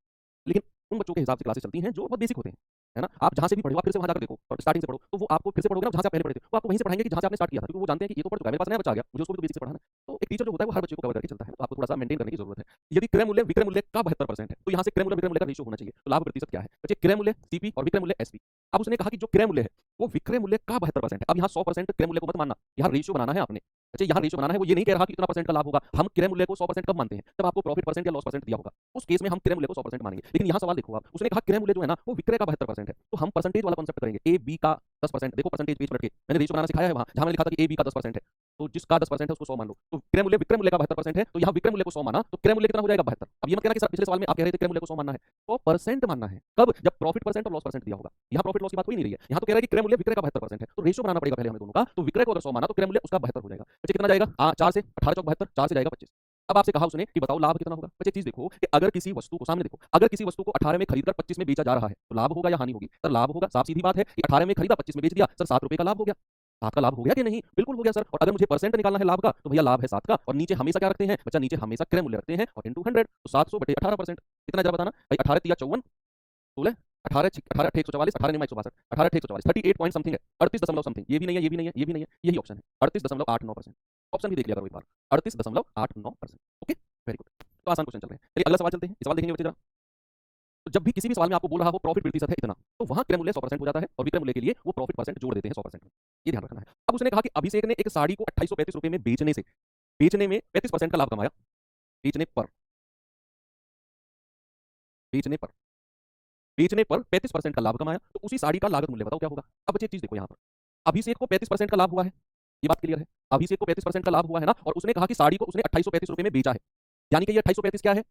लेकिन उन बच्चों के हिसाब से क्लासेस चलती हैं जो बहुत बेसिक होते हैं, है ना? आप जहां से भी पढ़ो आप फिर से वहां जाकर देखो और स्टार्टिंग से पढ़ो, तो वो आपको फिर से पढ़ोगे ना जहां से आप पहले पढ़े थे, वो आपको वहीं से पढ़ाएंगे कि जहां से आपने स्टार्ट किया था, क्योंकि वो जानते हैं कि ये तो पढ़ चुका है, मेरे पास नया बच्चा आ गया, मुझे उसको भी तो बेसिक से पढ़ाना है। तो एक टीचर जो होता है वो हर बच्चे को कवर करके चलता है, तो आपको थोड़ा सा मेंटेन करने की जरूरत है। यदि क्रय मूल्य विक्रय मूल्य का 72% है तो यहाँ से क्रय मूल्य विक्रय मूल्य का रेशियो होना चाहिए। तो लाभ प्रतिशत क्या है बच्चे? क्रय मूल्य सीपी और विक्रय मूल्य एसपी। अब उसने कहा कि जो क्रय मूल्य है वो विक्रय मूल्य का 72% है। अब यहाँ 100% क्रय मूल्य को मत मानना, यहाँ रेशियो बनाना है आपने। अच्छा यहाँ रेशियो बनाना है, वो ये नहीं कह रहा कि इतना परसेंट का लाभ होगा। हम क्रय मूल्य को 100% कब मानते हैं? जब आपको प्रॉफिट परसेंट या लॉस परसेंट दिया होगा, उस केस में हम क्रय मूल्य को 100% मानेंगे। लेकिन यहाँ सवाल देखो आप, उसने कहा क्रय मूल्य जो है ना वो विक्रय का 72% है, तो हम परसेंटेज वाला कॉन्सेप्ट करेंगे। ए बी का 10%, देखो परसेंटेज पेज पर के मैंने रेशियो बनाना सिखाया है वहां जहां मैंने लिखा था कि ए बी का 10% है, तो जिसका 10% है उसको 100 मान लो। तो क्रय मूल्य विक्रय मूल्य का 72% है, तो यहाँ विक्रय मूल्य को 100 माना तो क्रय मूल्य कितना हो जाएगा? 72। अब ये मत कहना कि सर पिछले सवाल में आप कह रहे थे क्रय मूल्य को 100 मानना है, 100% मानना है। कब? जब प्रॉफिट परसेंट और लॉस परसेंट दिया होगा। यहाँ प्रॉफिट लॉस की बात कोई नहीं रही है, यहाँ तो कह रहा है कि क्रय मूल्य विक्रय का 72% है, तो रेशियो बनाना पड़ेगा पहले हमें दोनों का। तो विक्रय को अगर 100 माना तो क्रय मूल्य उसका 72 हो जाएगा। बच्चे कितना जाएगा? 4 से 18 चौक 72, 4 से जाएगा 25। अब आपसे कहा उसने कि बताओ लाभ कितना होगा? बच्चे चीज देखो कि अगर किसी वस्तु को, सामने देखो, अगर किसी वस्तु को 18 में खरीदकर 25 में बेचा जा रहा है तो लाभ होगा या हानि होगी? सर लाभ होगा, साफ सीधी बात है कि 18 में खरीदा 25 में बेच दिया, सर 7 रुपए का लाभ हो गया। 7 का लाभ हो गया कि नहीं? बिल्कुल हो गया सर। और अगर मुझे परसेंट निकालना है लाभ का तो भैया लाभ है 7 का, और नीचे हमेशा क्या रखते हैं बच्चा? नीचे हमेशा क्रय मूल्य रखते हैं और इनटू 100, तो 700 बटे 18%। कितना जरा बताना भाई? 18 तिया 54, 16, 18 18 144, 18 निमा 162, 18 144, 38 पॉइंट समथिंग है, 38 दशमलव समथिंग। ये भी नहीं है, ये भी नहीं है, ये भी नहीं है, यही ऑप्शन है 38.89%। ऑप्शन भी देख लिया करो एक बार, 38.89%। Okay very good. तो आसान क्वेश्चन चल रहे हैं। चलिए अगला सवाल चलते हैं। सवाल देखेंगे बच्चे जरा। तो जब भी किसी भी सवाल में आपको बोल रहा हो प्रॉफिट प्रतिशत है इतना, तो वहां क्रय मूल्य 100% हो जाता है और विक्रय मूल्य के लिए वो प्रॉफिट परसेंट जोड़ देते हैं 100% में। ये ध्यान रखना है। अब उसने कहा कि अभिषेक ने एक साड़ी को 2835 रुपए में बेचने में 35% का लाभ कमाया। बेचने पर बेचने पर 35% का लाभ कमाया, तो उसी साड़ी का लागत मूल्य बताओ क्या होगा। अब बच्चे एक चीज देखो यहाँ पर, अभिषेक को 35% का लाभ हुआ है, ये बात क्लियर है। अभिषेक को 35% का लाभ हुआ है ना, और उसने कहा कि साड़ी को उसने 2835 रुपए में बेचा है, यानी कि ये 2835 क्या है,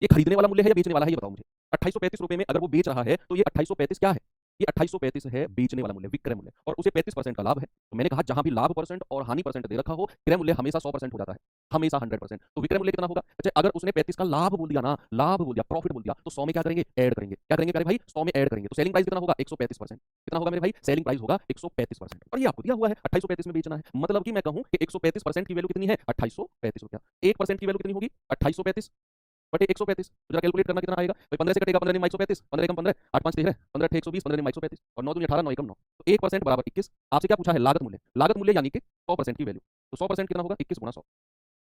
ये खरीदने वाला मूल्य है या बेचने वाला है, ये बताओ मुझे। 2835 रुपए में अगर वो बेच रहा है तो ये 2835 क्या है, ये 2835 है बेचने वाला मूल्य, विक्रय मूल्य, और उसे 35% का लाभ है। तो मैंने कहा जहां भी लाभ परसेंट और हानि परसेंट दे रखा हो, क्रय मूल्य हमेशा 100% हो जाता है, हमेशा 100%। तो विक्रय मूल्य कितना होगा। अच्छा, अगर उसने 35 का लाभ बोल दिया ना, लाभ बोल दिया, प्रॉफिट बोल दिया, तो 100 में क्या करेंगे, ऐड करेंगे। क्या करेंगे प्यारे भाई, 100 में ऐड करेंगे, तो सेलिंग प्राइस कितना होगा, 135%। कितना होगा मेरे भाई, सेलिंग प्राइस होगा 135%। और ये आपको दिया हुआ है 2835 में बेचना है, मतलब कि मैं कहूं कि 135% की वैल्यू कितनी है, 2835 रुपया। 1% की वैल्यू कितनी होगी, 2835 बटे 135। तो जरा कैलकुलेट करना कितना आएगा भाई, 15 से कटेगा 15 निम्न 135, 15 एकम 15, 8 5 13, 15 8 120, 15 निम्न 135, और 9 दूनी 18, 9 एकम 9। तो 1% बराबर 21। आपसे क्या पूछा है, लागत मूल्य, लागत मूल्य यानी कि 100% की वैल्यू। तो 100% कितना होगा, 21 गुना 100,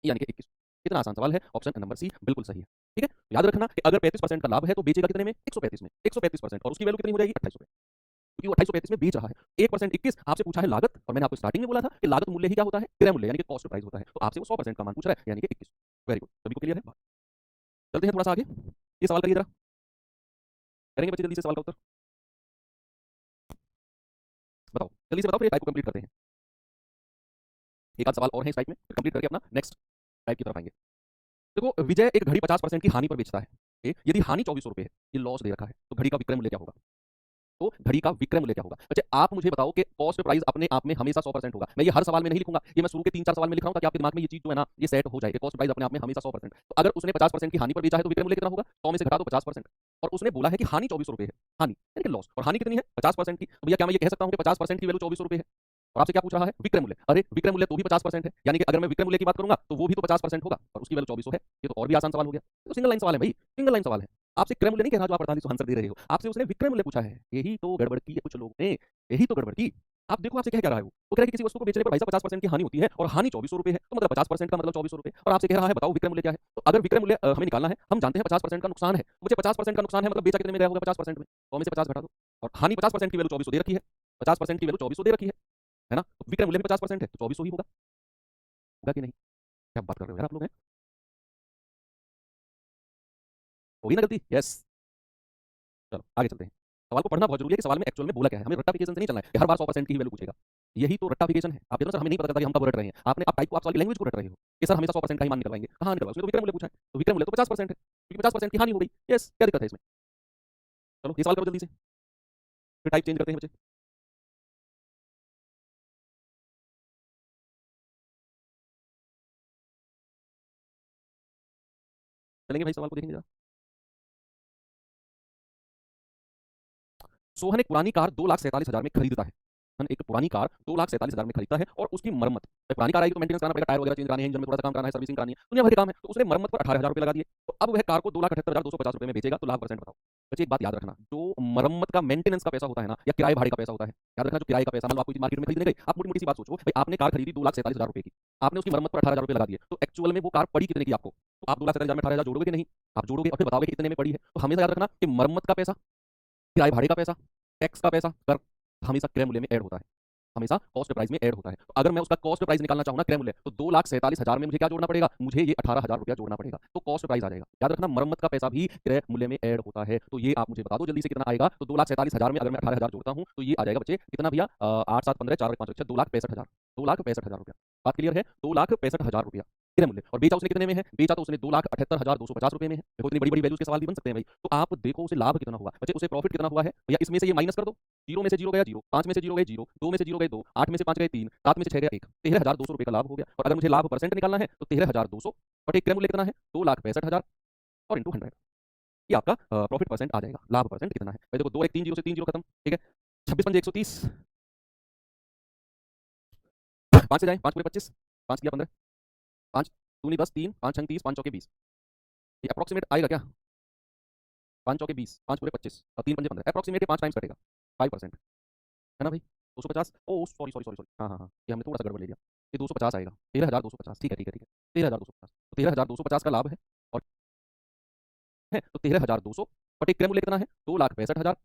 यानी कि 21। कितना आसान सवाल है, ऑप्शन नंबर सी बिल्कुल सही है। ठीक है, याद रखना कि अगर 35% का लाभ है तो बेचेगा कितने में, 135 में, 135%, और उसकी वैल्यू कितनी हो जाएगी, 28 रुपए, क्योंकि वो 2835 में बेच रहा है। 1% 21, आपसे पूछा है लागत, और मैंने आपको स्टार्टिंग में बोला था कि लागत मूल्य ही क्या होता है, क्रय मूल्य, यानी कि कॉस्ट प्राइस होता है। तो आपसे वो 100% का मान पूछ रहा है, यानी कि 21। वेरी गुड, सभी को क्लियर है। चलते हैं थोड़ा सा आगे, ये सवाल करिए जरा, करेंगे बच्चे जल्दी से सवाल का उत्तर, बताओ जल्दी से बताओ, फिर टाइप को कंप्लीट करते हैं। एक आध सवाल और है इस टाइप में, फिर कंप्लीट करके अपना नेक्स्ट टाइप की तरफ आएंगे। देखो, विजय एक घड़ी 50% की हानि पर बेचता है, यदि हानि 2400 रुपए है, ये लॉस दे रखा है, तो घड़ी का विक्रय मूल्य क्या होगा। तो घड़ी का विक्रय मूल्य क्या होगा। अच्छा, आप मुझे बताओ कि कॉस्ट प्राइस अपने आप में हमेशा 100% होगा। मैं ये हर सवाल में नहीं लिखूंगा, ये मैं शुरू के 3-4 सवाल में लिख रहा हूं ताकि आपके दिमाग में ये चीज जो है ना, ये सेट हो जाए। कॉस्ट प्राइस अपने आप में हमेशा 100%। तो अगर उसने 50% की हानि पर बेचा है तो विक्रय मूल्य कितना होगा, 100 में से घटा दो 50%, और उसने बोला है कि हानि 2400 रुपए है, हानि यानी कि लॉस, और हानि कितनी है 50% की। तो भैया क्या मैं ये कह सकता हूं कि 50% की वैल्यू 2400 रुपए है, और आपसे क्या पूछ रहा है, विक्रय मूल्य। अरे विक्रय मूल्य तो भी 50% है, यानी कि अगर मैं विक्रय मूल्य की बात करूंगा तो वो भी तो 50% होगा, और उसकी वैल्यू 2400 है। ये तो और भी आसान सवाल हो गया। तो सिंगल लाइन सवाल है भाई, सिंगल लाइन सवाल है। आपसे क्रय मूल्य नहीं कह रहा जो आप 48 आंसर दे रहे हो, आपसे उसने विक्रय मूल्य पूछा है। यही तो गड़बड़ की है कुछ लोगों ने, यही तो गड़बड़ की। आप देखो आपसे कह रहा है, वो कह रहा है कि किसी वस्तु को बेचने पर भाई साहब 50% की हानि होती है, और हानि 2400 रुपए है, तो मतलब 50% का मतलब 2400 रुपए, और आपसे कह रहा है बताओ विक्रय मूल्य क्या है। तो अगर विक्रय मूल्य हमें निकालना है, हम जानते हैं 50% का नुकसान है, तो मुझे 50% का नुकसान है, मतलब बेचा कितने में गया होगा 50% में, 100 में से 50 घटा दो, और हानि 50% की वैल्यू 2400 दे रखी है, 50% की वैल्यू 2400 दे रखी है ना, तो विक्रय मूल्य में 50% है तो 2400 ही होगा, होगा कि नहीं। क्या बात कर रहे हो यार आप लोग हैं, होगी ना गलती, यस। चलो आगे चलते हैं। सवाल को पढ़ना बहुत जरूरी है कि सवाल में एक्चुअल में बोला क्या है, हमें रट्टाफिकेशन से नहीं चलना है कि हर बार 100% की ही वैल्यू पूछेगा। यही तो रट्टाफिकेशन है। आप देखो सर, हमें नहीं पता चलता कि हम कब रट रहे हैं, आपने आप टाइप को, आप सवाल की लैंग्वेज को रट रहे हो कि सर हमेशा 100% का ही मान निकलवाएंगे, कहाँ निकलवा, उसने तो विक्रय मूल्य पूछा है, तो विक्रय मूल्य तो 50% है, क्योंकि 50% की हानि हो गई, यस, क्या दिक्कत है इसमें। चलो ये सवाल करो जल्दी से, फिर टाइप चेंज करते हैं बच्चे। चलेंगे भाई, सवाल को देखेंगे जरा। सोहन एक पुरानी कार 2,47,000 में खरीदता है। सोहन एक पुरानी कार 2,47,000 में खरीदता है, और उसकी मरम्मत, भाई पुरानी कार आएगी तो मेंटेनेंस कराना पड़ेगा, टायर वगैरह चेंज कराने हैं, इंजन में थोड़ा सा काम कराना है, सर्विसिंग करानी है, दुनिया भर के काम है, तो उसने मरम्मत पर 18,000 रुपये लगा दिए। तो अब वह कार को 2,78,250 रुपये में बेचेगा, तो लाभ परसेंट बताओ। बच्चे एक बात याद रखना, जो मरम्मत का मेंटेनेंस का पैसा होता है ना, या किराए भाड़े का पैसा होता है, याद रखना, जो किराए का पैसा, मतलब आप कोई मार्केट में खरीदने गए, आप मोटी मोटी सी बात सोचो भाई, आपने कार खरीदी 2,47,000 रुपये की, आपने उसकी मरम्मत पर 18,000 रुपये लगा दिए, तो एक्चुअल में वो कार पड़ी कितने की आपको, तो आप 2,47,000 में 18,000 जोड़ोगे कि नहीं, आप जोड़ोगे और फिर बताओगे कि इतने में पड़ी है। तो हमेशा याद रखना कि मरम्मत का पैसा, किराए भाड़े का पैसा, टैक्स का पैसा, कर हमेशा क्रय मूल्य में ऐड होता है, हमेशा कॉस्ट प्राइस में ऐड होता है। तो अगर मैं उसका कॉस्ट प्राइस निकालना चाहूँ ना, क्रय मूल्य, तो 2,47,000 में मुझे क्या जोड़ना पड़ेगा, मुझे ये 18,000 रुपया जोड़ना पड़ेगा, तो कॉस्ट प्राइस आ जाएगा। याद रखना, मरम्मत का पैसा भी क्रय मूल्य में ऐड होता है। तो ये आप मुझे बता दो जल्दी से कितना आएगा। तो 2,47,000 में अगर मैं 18,000 जोड़ता हूँ तो ये आ जाएगा बच्चे कितना भैया, 8 7 15 4 5 6 2,65,000, 2,65,000 रुपया। बात क्लियर है, 2,65,000 रुपया क्रय मूल्य। और बेचा उसने कितने में है, बेचा तो उसने 2,78,250 रुपए में है। देखो इतनी बड़ी बड़ी वैल्यूज के सवाल भी बन सकते हैं भाई। तो आप देखो उसे लाभ कितना हुआ बच्चे, उसे प्रॉफिट कितना हुआ है भैया, इसमें से ये माइनस कर दो। जीरो में से जीरो गया जीरो, 5 में से जीरो गए जीरो, 2 में से जीरो गए 2, 8 में से 5 गए 3, 7 में से 6 गया 1, 13,200 रुपए का लाभ हो गया। और अगर मुझे लाभ परसेंट निकालना है तो 13,200 बट एक क्रय मूल्य कितना है, 2,65,000, और इंटू 100, ये आपका प्रॉफिट परसेंट आ जाएगा। लाभ परसेंट कितना है भाई, देखो 2 1 3 जीरो से 3 जीरो खत्म, ठीक है। 26 पंजे 130, 5 से जाए 5 पूरे 25, 5 किया 15, 5 दूनी 10, 3 5 छंग 30, 5 चौके 20, ये अप्रोक्सीमेट आएगा क्या, 5 चौके 20, 5 पूरे 25 और 3 पंजे 15, अप्रोक्सीमेट 5 टाइम्स कटेगा, 5% है ना भाई। 250, ओ सॉरी सॉरी सॉरी सॉरी, हाँ हाँ हाँ, ये हमने थोड़ा सा गड़बड़ ले लिया, ये 250 आएगा, 13,250, ठीक है ठीक है ठीक है, 13,250, तो 13,250 का लाभ है, और है तो 13,200 बट एक क्रय मूल्य कितना है, 2,65,000,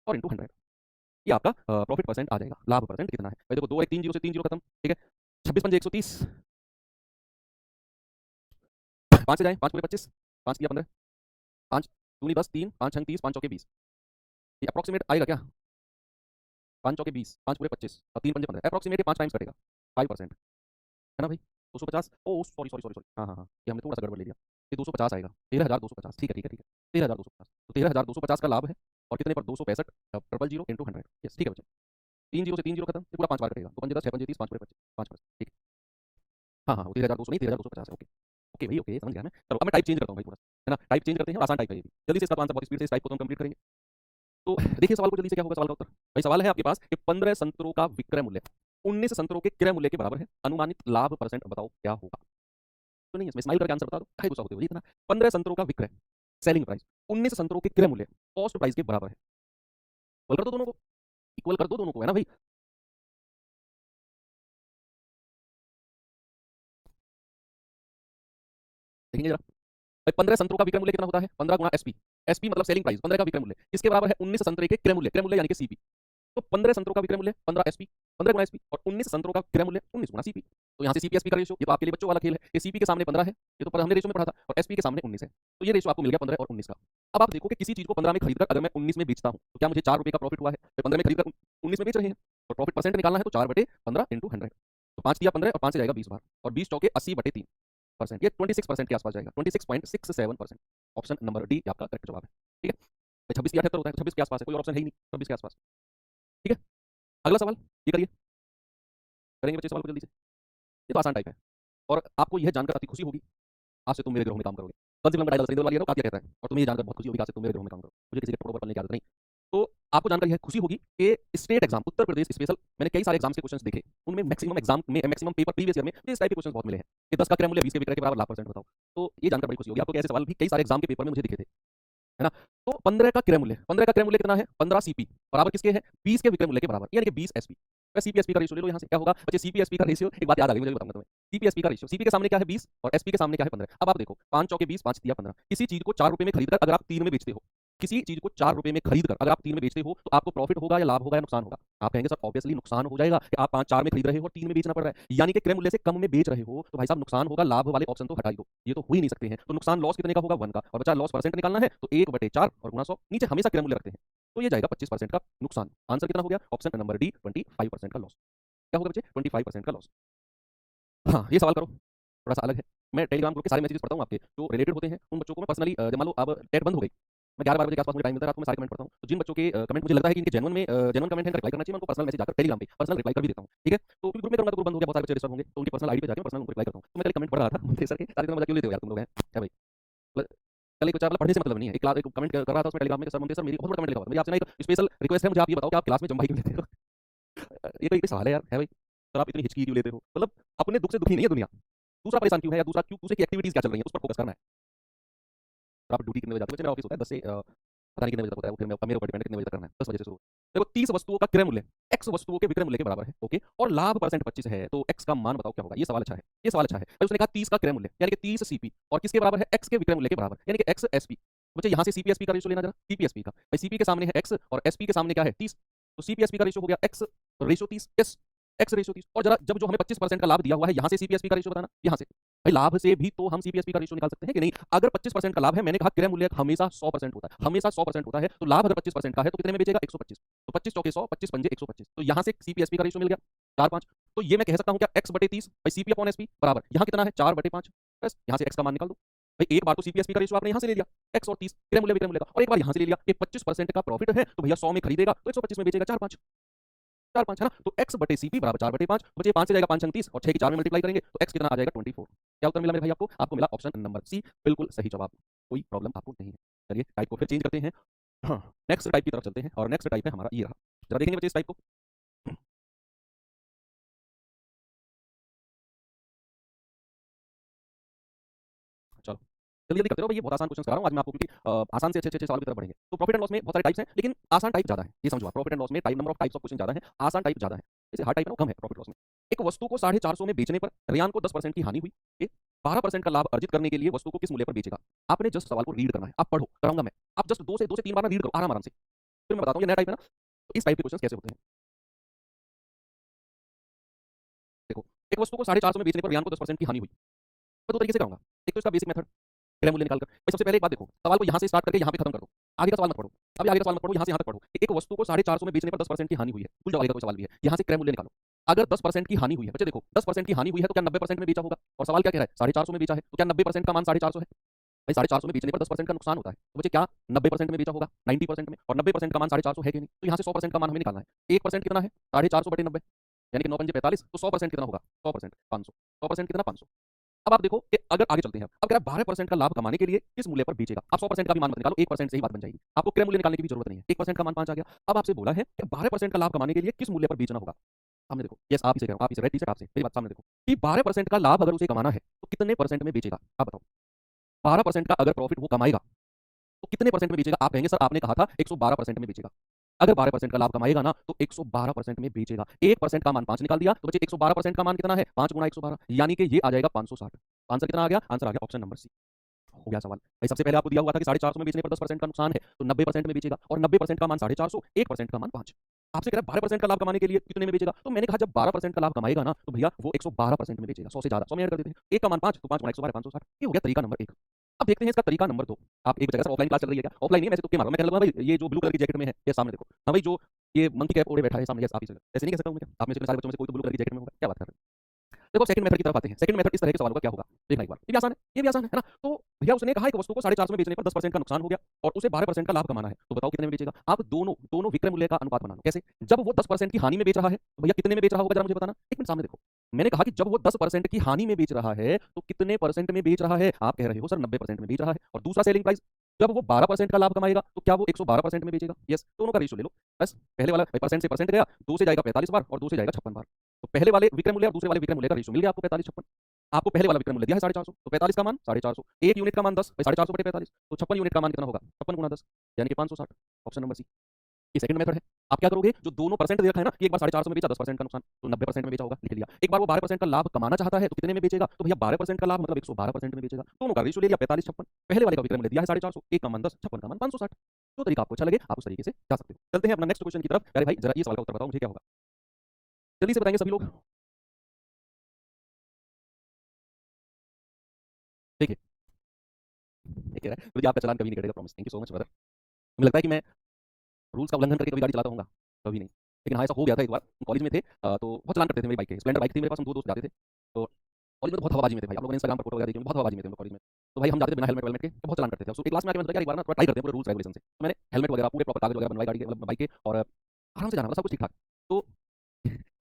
और इंटू 100, ये आपका प्रॉफिट परसेंट आ जाएगा। लाभ परसेंट कितना है भाई, देखो 2 1 3 जीरो से 3 जीरो खत्म, ठीक है। 26 पंजे 130, 5 से जाए 5 पूरे 25, 5 किया 15, 5 दूनी 10, 3 5 छंग 30, 5 चौके 20, ये अप्रोक्सीमेट आएगा क्या? 5 चौके 20, 5 पूरे 25 और 3 पंजे 15, अप्रोक्सीमेट 5 टाइम्स कटेगा, 5%, है ना भाई? 250, ओ सॉरी सॉरी सॉरी सॉरी, हाँ हाँ हाँ, ये हमने थोड़ा सा गड़बड़ ले लिया। ये 250 आएगा, 13,250, ठीक है ठीक है ठीक है, 13,250, तो 13,250 का लाभ है। और कितने पर? 265 ट्रिपल जीरो इंटू 100, यस ठीक है बच्चे। 3 जीरो से 3 जीरो खत्म, ये पूरा 5 बार कटेगा, तो 5 10 6 5 30, 5 पूरे 25, 5%, ठीक है। हाँ हाँ, वो 13,200 नहीं, 13,250 है, ओके। ओके भाई ओके, समझ गया मैं। चलो अब मैं टाइप चेंज करता हूँ भाई थोड़ा, है ना? टाइप चेंज करते हैं और आसान टाइप है ये भी। जल्दी से इसका तो आंसर बहुत स्पीड से इस टाइप को तो हम कंप्लीट करेंगे। तो देखिए सवाल को जल्दी से, क्या होगा सवाल का उत्तर? भाई सवाल है आपके पास कि 15 संतरों का विक्रय मूल्य 19 संतरों के क्रय मूल्य के बराबर है, अनुमानित लाभ परसेंट बताओ क्या होगा? तो नहीं, इसमें स्माइल करके आंसर बता दो, काहे गुस्सा होते हो? ये इतना 15 संतरों का विक्रय, सेलिंग प्राइस, 19 संतरों के क्रय मूल्य कॉस्ट प्राइस के बराबर है। इक्वल कर दो दोनों को, इक्वल कर दो दोनों को, है ना भाई? देखेंगे जरा भाई, 15 संतरों का विक्रय मूल्य कितना होता है? 15 गुणा एसपी, एसपी मतलब सेलिंग प्राइस, 15 का विक्रय मूल्य किसके बराबर है? 19 संतरे के क्रय मूल्य, क्रय मूल्य यानी कि सीपी। तो 15 संतरों का विक्रय मूल्य 15 एसपी, 15 गुणा एसपी, और 19 संतरों का क्रय मूल्य 19 गुणा सीपी। तो यहाँ से सीपी एसपी का रेशियो, ये तो आपके लिए बच्चों वाला खेल है, ये सीपी के सामने 15 है, ये तो पर हमने रेशियो में पढ़ा था, और एसपी के सामने 19 है, तो ये रेशियो आपको मिल गया 15 और 19 का। अब आप देखो कि किसी चीज को 15 में खरीद कर अगर मैं 19 में बेचता हूँ तो क्या मुझे 4 रुपए का प्रॉफिट हुआ है? तो 15 में खरीद कर 19 में बेच रहे हैं, तो प्रॉफिट परसेंट निकालना है, तो 4/15 इंटू 100, तो 5 दिया 15 और 5 से जाएगा 20 बार, और 20 चौके 80/3%, ये 26% के आसपास जाएगा, 26.67%। ऑप्शन नंबर डी आपका करेक्ट जवाब है, ठीक है। 26 की 78 होता है, 26 के आसपास है, कोई ऑप्शन है ही नहीं 26 के आसपास, ठीक है। अगला सवाल ये करिए, करेंगे बच्चे सवाल को जल्दी से, ये तो आसान टाइप है, और आपको यह जानकर अति खुशी होगी, आज से तुम मेरे गिरोह में काम करोगे। कल से मैं बताया सरिंदर वाली कातिया कहता है, और तुम्हें ये जानकर बहुत खुशी होगी आज से तुम मेरे गिरोह में काम करो, मुझे किसी के टुकड़ों पर पलने की आदत नहीं। तो आपको जानकर यह खुशी होगी कि state exam, Uttar Pradesh special, मैंने कई सारे एग्जाम्स के क्वेश्चंस देखे, उनमें मैक्सिमम एग्जाम में, मैक्सिमम पेपर प्रीवियस ईयर में इस टाइप के क्वेश्चंस बहुत मिले हैं कि 10 का क्रय मूल्य 20 के विक्रय के बराबर लाभ परसेंट बताओ। तो ये जानकर बड़ी खुशी होगी आपको कि ऐसे सवाल भी कई सारे एग्जाम के पेपर में मुझे दिखे थे, है ना? तो 15 का क्रय मूल्य, 15 का क्रय मूल्य कितना है? 15 सीपी बराबर किसके है? 20 के विक्रय मूल्य के बराबर, यानी कि 20 एसपी। सीपीएसपी का रेशियो ले लो, यहाँ से क्या होगा बच्चे? सीपीएसपी का रेशियो, एक बात याद आ गई मुझे, बताऊंगा तुम्हें। सीपीएसपी का रेशियो, सीपी के सामने क्या है? 20, और एसपी के सामने क्या है? 15। अब आप देखो, 5 चौके 20, 5 दिया 15। किसी चीज को 4 रुपए में खरीदकर अगर आप 3 में बेचते हो, किसी चीज को 4 रुपए में खरीद कर अगर आप 3 में बेचते हो, तो आपको प्रॉफिट होगा या लाभ होगा या नुकसान होगा? आप कहेंगे सर ऑब्वियसली नुकसान हो जाएगा कि आप 5 4 में खरीद रहे हो और 3 में बेचना पड़ रहा है, यानी कि क्रय मूल्य से कम में बेच रहे हो, तो भाई साहब नुकसान होगा, लाभ वाले ऑप्शन तो हटा ही दो, ये तो हो ही नहीं सकते हैं। तो नुकसान लॉस कितने का होगा? 1 का, और बचा लॉस परसेंट निकालना है, तो 1/4 और गुणा 100, नीचे हमेशा क्रय मूल्य रखते हैं, तो ये जाएगा 25% का नुकसान। आंसर कितना हो गया? ऑप्शन नंबर डी 25% का लॉस। क्या होगा बच्चे? 25% का लॉस। हाँ, ये सवाल करो, थोड़ा सा अलग है। मैं टेलीग्राम ग्रुप के सारे मैसेज पढ़ता हूँ आपके, जो रिलेटेड होते हैं उन बच्चों को मैं पर्सनली, जब मान लो अब टेट बंद हो गई, मैं 11 12 बजे के आसपास मुझे टाइम मिलता है, रात को मैं सारे कमेंट पढ़ता हूँ, तो जिन बच्चों के कमेंट मुझे लगता है कि इनके जेन्युइन में जेन्युइन कमेंट है, इनका रिप्लाई करना चाहिए, मैं उनको पर्सनल मैसेज आकर टेलीग्राम पे पर्सनल रिप्लाई कर भी देता हूँ, ठीक है। तो ग्रुप में करूँगा तो ग्रुप बंद हो गया, बहुत सारे बच्चे डिस्टर्ब होंगे, तो उनकी पर्सनल आईडी पे जाकर पर्सनल उनको रिप्लाई करता हूँ। तो मैं कल कमेंट पढ़ रहा था मुझे सर के, सारे दिन मजा क्यों लेते हो यार तुम लोग हैं, क्या भाई? मतलब कल एक बच्चा, मतलब पढ़ने से मतलब नहीं है, एक क्लास एक कमेंट कर रहा था उसमें टेलीग्राम में, सर मुझे सर मेरी बहुत बड़ा कमेंट लिखा हुआ है, मेरी आपसे ना एक स्पेशल रिक्वेस्ट है, मुझे आप ये बताओ कि आप क्लास में जंभाई क्यों लेते हो? ये तो एक सवाल है यार, है भाई? सर आप इतनी हिचकी क्यों लेते हो? मतलब अपने दुख से दुखी नहीं है दुनिया, दूसरा परेशान क्यों है, या दूसरा क्यों, दूसरे की एक्टिविटीज क्या चल रही है, उस पर फोकस करना है। तो आप ड्यूटी कितने बजे जाते हो? वैसे मेरा ऑफिस होता है 10 से पता नहीं कितने बजे तक होता है वो, फिर मेरे ऊपर डिपेंड कितने बजे तक करना है, 10 बजे से शुरू। देखो 30 वस्तुओं का क्रय मूल्य एक्स वस्तुओं के विक्रय मूल्य के बराबर है, ओके, और लाभ परसेंट 25 है, तो एक्स का मान बताओ क्या होगा? ये सवाल अच्छा है, ये सवाल अच्छा है भाई। उसने कहा 30 का क्रय मूल्य यानी कि 30 सीपी, और किसके बराबर है? एक्स के विक्रय मूल्य के बराबर, यानी कि एक्स एसपी। बच्चे यहाँ से सीपीएसपी का रेशियो लेना जरा, सीपीएसपी का भाई, सीपी के सामने है एक्स और एसपी के सामने क्या है? 30, तो सीपीएसपी का रेशियो हो गया x ratio 30, yes, x ratio 30। और जरा जब जो हमें 25% का लाभ दिया हुआ है, यहाँ से सीपीएसपी का रेशियो बताना, यहाँ से भाई लाभ से भी तो हम सीपीएसपी का रेशियो निकाल सकते हैं कि नहीं? अगर 25% का लाभ है, मैंने कहा क्रय मूल्य हमेशा 100% होता है, हमेशा 100% होता है, तो लाभ अगर 25% का है तो कितने में बेचेगा? 125, तो 25 चौके 100, 25 पंजे 125, तो यहाँ से सीपीएसपी का रेशियो मिल गया 4/5। तो ये मैं कह सकता हूँ क्या? x/30 भाई सीपी अपॉन एसपी बराबर, यहाँ कितना है? 4/5, बस यहाँ से x का मान निकाल दो भाई। एक बार तो सीपीएसपी का रेशियो आपने यहाँ से ले लिया, x और 30 क्रय मूल्य विक्रय मूल्य का, और एक बार यहाँ से ले लिया कि 25% का प्रॉफिट है, तो भैया 100 में खरीदेगा तो 125 में बेचेगा, 4/5, 4/5 है ना? तो x/cp बराबर 4/5, बचे 5 से जाएगा 5 30, और 6 की 4 में मल्टीप्लाई करेंगे तो x कितना आ जाएगा? 24। क्या उत्तर मिला मेरे भाई आपको? आपको मिला ऑप्शन नंबर सी, बिल्कुल सही जवाब, कोई प्रॉब्लम आपको नहीं है। चलिए टाइप को फिर चेंज करते हैं, हाँ, नेक्स्ट टाइप की तरफ चलते हैं, और नेक्स्ट टाइप है हमारा ये रहा, जरा देखेंगे बच्चे इस टाइप को। चलो जल्दी जल्दी करते रहो भाई, ये बहुत आसान क्वेश्चन करा रहा हूँ आज मैं आपको, क्योंकि आसान से अच्छे अच्छे अच्छे सवाल की तरफ बढ़ेंगे। तो प्रॉफिट एंड लॉस में बहुत सारे टाइप्स हैं, लेकिन आसान टाइप ज्यादा है, ये समझो। प्रॉफिट एंड लॉस में type number of types of question ज्यादा है, आसान टाइप ज्यादा है, जैसे हार्ड टाइप है ना कम है प्रॉफिट लॉस में। एक वस्तु को 450 में बेचने पर रियान को 10% की हानि हुई, 12% का लाभ अर्जित करने के लिए वस्तु को किस मूल्य पर बेचेगा? आपने जस्ट सवाल को रीड करना है, आप पढ़ो, कराऊंगा मैं, आप जस्ट 2 से 3 बार ना रीड करो आराम आराम से, फिर मैं बताता हूँ ये नया टाइप है ना। तो इस टाइप के क्वेश्चन कैसे होते हैं, देखो, एक वस्तु को 450 में बेचने पर रियान को 10% की हानि हुई, मैं दो तरीके से कराऊंगा। एक तो इसका बेसिक मेथड, क्रय मूल्य निकालकर भाई। सबसे पहले एक बात देखो, सवाल को यहाँ से स्टार्ट करके यहाँ पे खत्म कर दो, आगे का सवाल मत पढ़ो, अभी आगे का सवाल मत पढ़ो, यहाँ से यहाँ तक पढ़ो। एक वस्तु को 450 में बेचने पर 10% की हानि हुई है। भूल जाओ आगे का कोई सवाल भी है। यहाँ से क्रय मूल्य निकालो। अगर 10% की हानि हुई है, बच्चे देखो 10% की हानि हुई है तो क्या 90% में बेचा होगा? और सवाल क्या कह रहा है? 450 में बेचा है, तो क्या 90% का मान 450 है? भाई 450 में बेचने पर 10% का नुकसान होता है, तो बच्चे क्या 90% में बेचा होगा? 90% में, और 90% का मान 450 है कि नहीं? तो यहाँ से 100% का मान हमें निकालना है। 1% कितना है? 450 बटे 90, यानी कि 9 पंजे 45, तो 100% कितना होगा? 100% 500, 100% कितना? 500। अब आप देखो कि अगर आगे चलते हैं, अब कह रहा है 12% का लाभ कमाने के लिए किस मूल्य पर बेचेगा? आप 100% का भी मान मत निकालो, 1% से ही बात बन जाएगी। आपको क्रय मूल्य निकालने की भी जरूरत नहीं है। 1% का मान 5 आ गया। अब आपसे बोला है कि 12% का लाभ कमाने के लिए किस मूल्य पर बेचना होगा? सामने देखो, यस आप इसे कह रहे हो, आप इसे रेड टी-शर्ट आपसे, मेरी बात सामने देखो कि 12% का लाभ अगर उसे कमाना है तो कितने परसेंट में बेचेगा? आप बताओ। 12% का अगर प्रॉफिट वो कमाएगा तो कितने परसेंट में बेचेगा? आप कहेंगे सर आपने कहा था 112% में बेचेगा। अगर 12% का लाभ कमाएगा ना तो 112% में बेचेगा। 1% का मान 5 निकाल दिया तो बच्चे 112% का मान कितना है? 5 गुना 112, यानी कि ये आ जाएगा 560। आंसर कितना आ गया? आंसर आ गया ऑप्शन नंबर सी। हो गया सवाल। भाई सबसे पहले आपको दिया हुआ था कि 450 में बेचने पर 10% का नुकसान है, तो 90% में बेचेगा, और 90% का मान 450, 1% का मान 5। आपसे कह रहा है 12% का लाभ कमाने के लिए कितने में बेचेगा? तो मैंने कहा जब 12% का लाभ कमाएगा ना तो भैया वो 112% में बेचेगा। 100 से ज्यादा, 100 में ऐड कर देते हैं। 1 का मान 5, तो 5 गुणा 112 560। ये हो गया तरीका नंबर 1। अब देखते हैं इसका तरीका नंबर 2। आप एक जगह से ऑफलाइन क्लास चल रही है क्या? ऑफलाइन नहीं, मैं तुक्के मार रहा हूं। मैं कहने लगा भाई ये जो ब्लू कलर की जैकेट में है, ये सामने देखो। हाँ भाई जो ये मंकी कैप ओढ़े बैठा है सामने, यस आप ही से, ऐसे नहीं कह सकता हूं मैं क्या? आप में से इतने सारे बच्चों में से कोई तो ब्लू कलर की जैकेट में होगा, क्या बात कर रहे हैं? देखो सेकंड मेथड की तरफ आते हैं। सेकंड मेथड इस तरह के सवालों का क्या होगा? देखना एक बार, ये भी आसान है, ये भी आसान है ना? तो भैया उसने कहा एक वस्तु को 450 में बेचने पर 10% का नुकसान हो गया और उसे 12% का लाभ कमाना है, तो बताओ कितने में बेचेगा? आप दोनों दोनों विक्रय मूल्य का अनुपात बना लो। कैसे? जब वो 10% की हानि में बेच रहा है तो भैया कितने में बेच रहा होगा, जरा मुझे बताना। एक मिनट सामने देखो, मैंने कहा कि जब वो 10% की हानि में बेच रहा है तो कितने परसेंट में बेच रहा है? आप कह रहे हो सर 90% में बेच रहा है। और दूसरा सेलिंग प्राइस, जब वो 12% का लाभ कमाएगा तो क्या वो 112% में बेचेगा? यस, दोनों का रेशियो ले लो। बस पहले वाला परसेंट से परसेंट गया, 2 से जाएगा 45 बार और 2 से जाएगा 56 बार। तो पहले वाले विक्रय मूल्य और दूसरे वाले विक्रय मूल्य का रेशियो मिल गया आपको 45 56। आपको पहले वाला विक्रय मूल्य दिया है 450, तो 45 का मान 450, 1 यूनिट का मान 10, 450 बटे 45, तो 56 यूनिट का मान कितना होगा? 56 गुना 10, यानी कि 560। ऑप्शन नंबर सी, ये सेकंड मेथड है। आप क्या करोगे? जो दोनों परसेंट दे रखा है ना कि एक बार 450 में बेचा 10% का नुकसान, तो 90% में बेचा होगा, लिख लिया। एक बार वो 12% का लाभ कमाना चाहता है तो कितने में बेचेगा? तो भैया 12% का लाभ मतलब 112% में बेचेगा। दोनों का रेशियो ले लिया 45 56। पहले वाले का विक्रय मूल्य दिया है 450, एक का मान 10, 56 का मान 560। जो तरीका आपको अच्छा लगे आप उस तरीके से जा सकते हो। चलते हैं अपना नेक्स्ट क्वेश्चन की तरफ। अरे भाई जरा ये सवाल का उत्तर बताओ मुझे क्या होगा? जल्दी से बताएंगे सभी लोग। देखिए, ये कह रहा है मुझे आपका चालान कभी नहीं कटेगा, promise. Thank you so much brother. मुझे लगता है कि मैं रूल्स का उल्लंघन करके कभी गाड़ी चलाता होऊंगा, कभी नहीं। लेकिन हाँ ऐसा हो गया था एक बार, कॉलेज में थे तो बहुत चलान करते थे मेरी बाइक के। स्प्लेंडर बाइक थी मेरे पास, हम दो दोस्त जाते थे। तो कॉलेज में तो बहुत हवाबाजी में थे भाई, आप लोगों ने इंस्टाग्राम पर फोटो वगैरह देखी होंगी, बहुत हवाबाजी में थे हम लोग कॉलेज में। तो भाई हम जाते थे बिना हेलमेट वेलमेट के, तो बहुत चलान करते थे। तो क्लास में आके मैंने सोचा यार एक बार ना थोड़ा ट्राई करते हैं पूरे रूल्स रेगुलेशन से। तो मैंने हेलमेट वगैरह पूरे प्रॉपर कागज वगैरह बनवाए गाड़ी के, मतलब बाइक के, और आराम से जाना था, सब कुछ ठीक ठाक। तो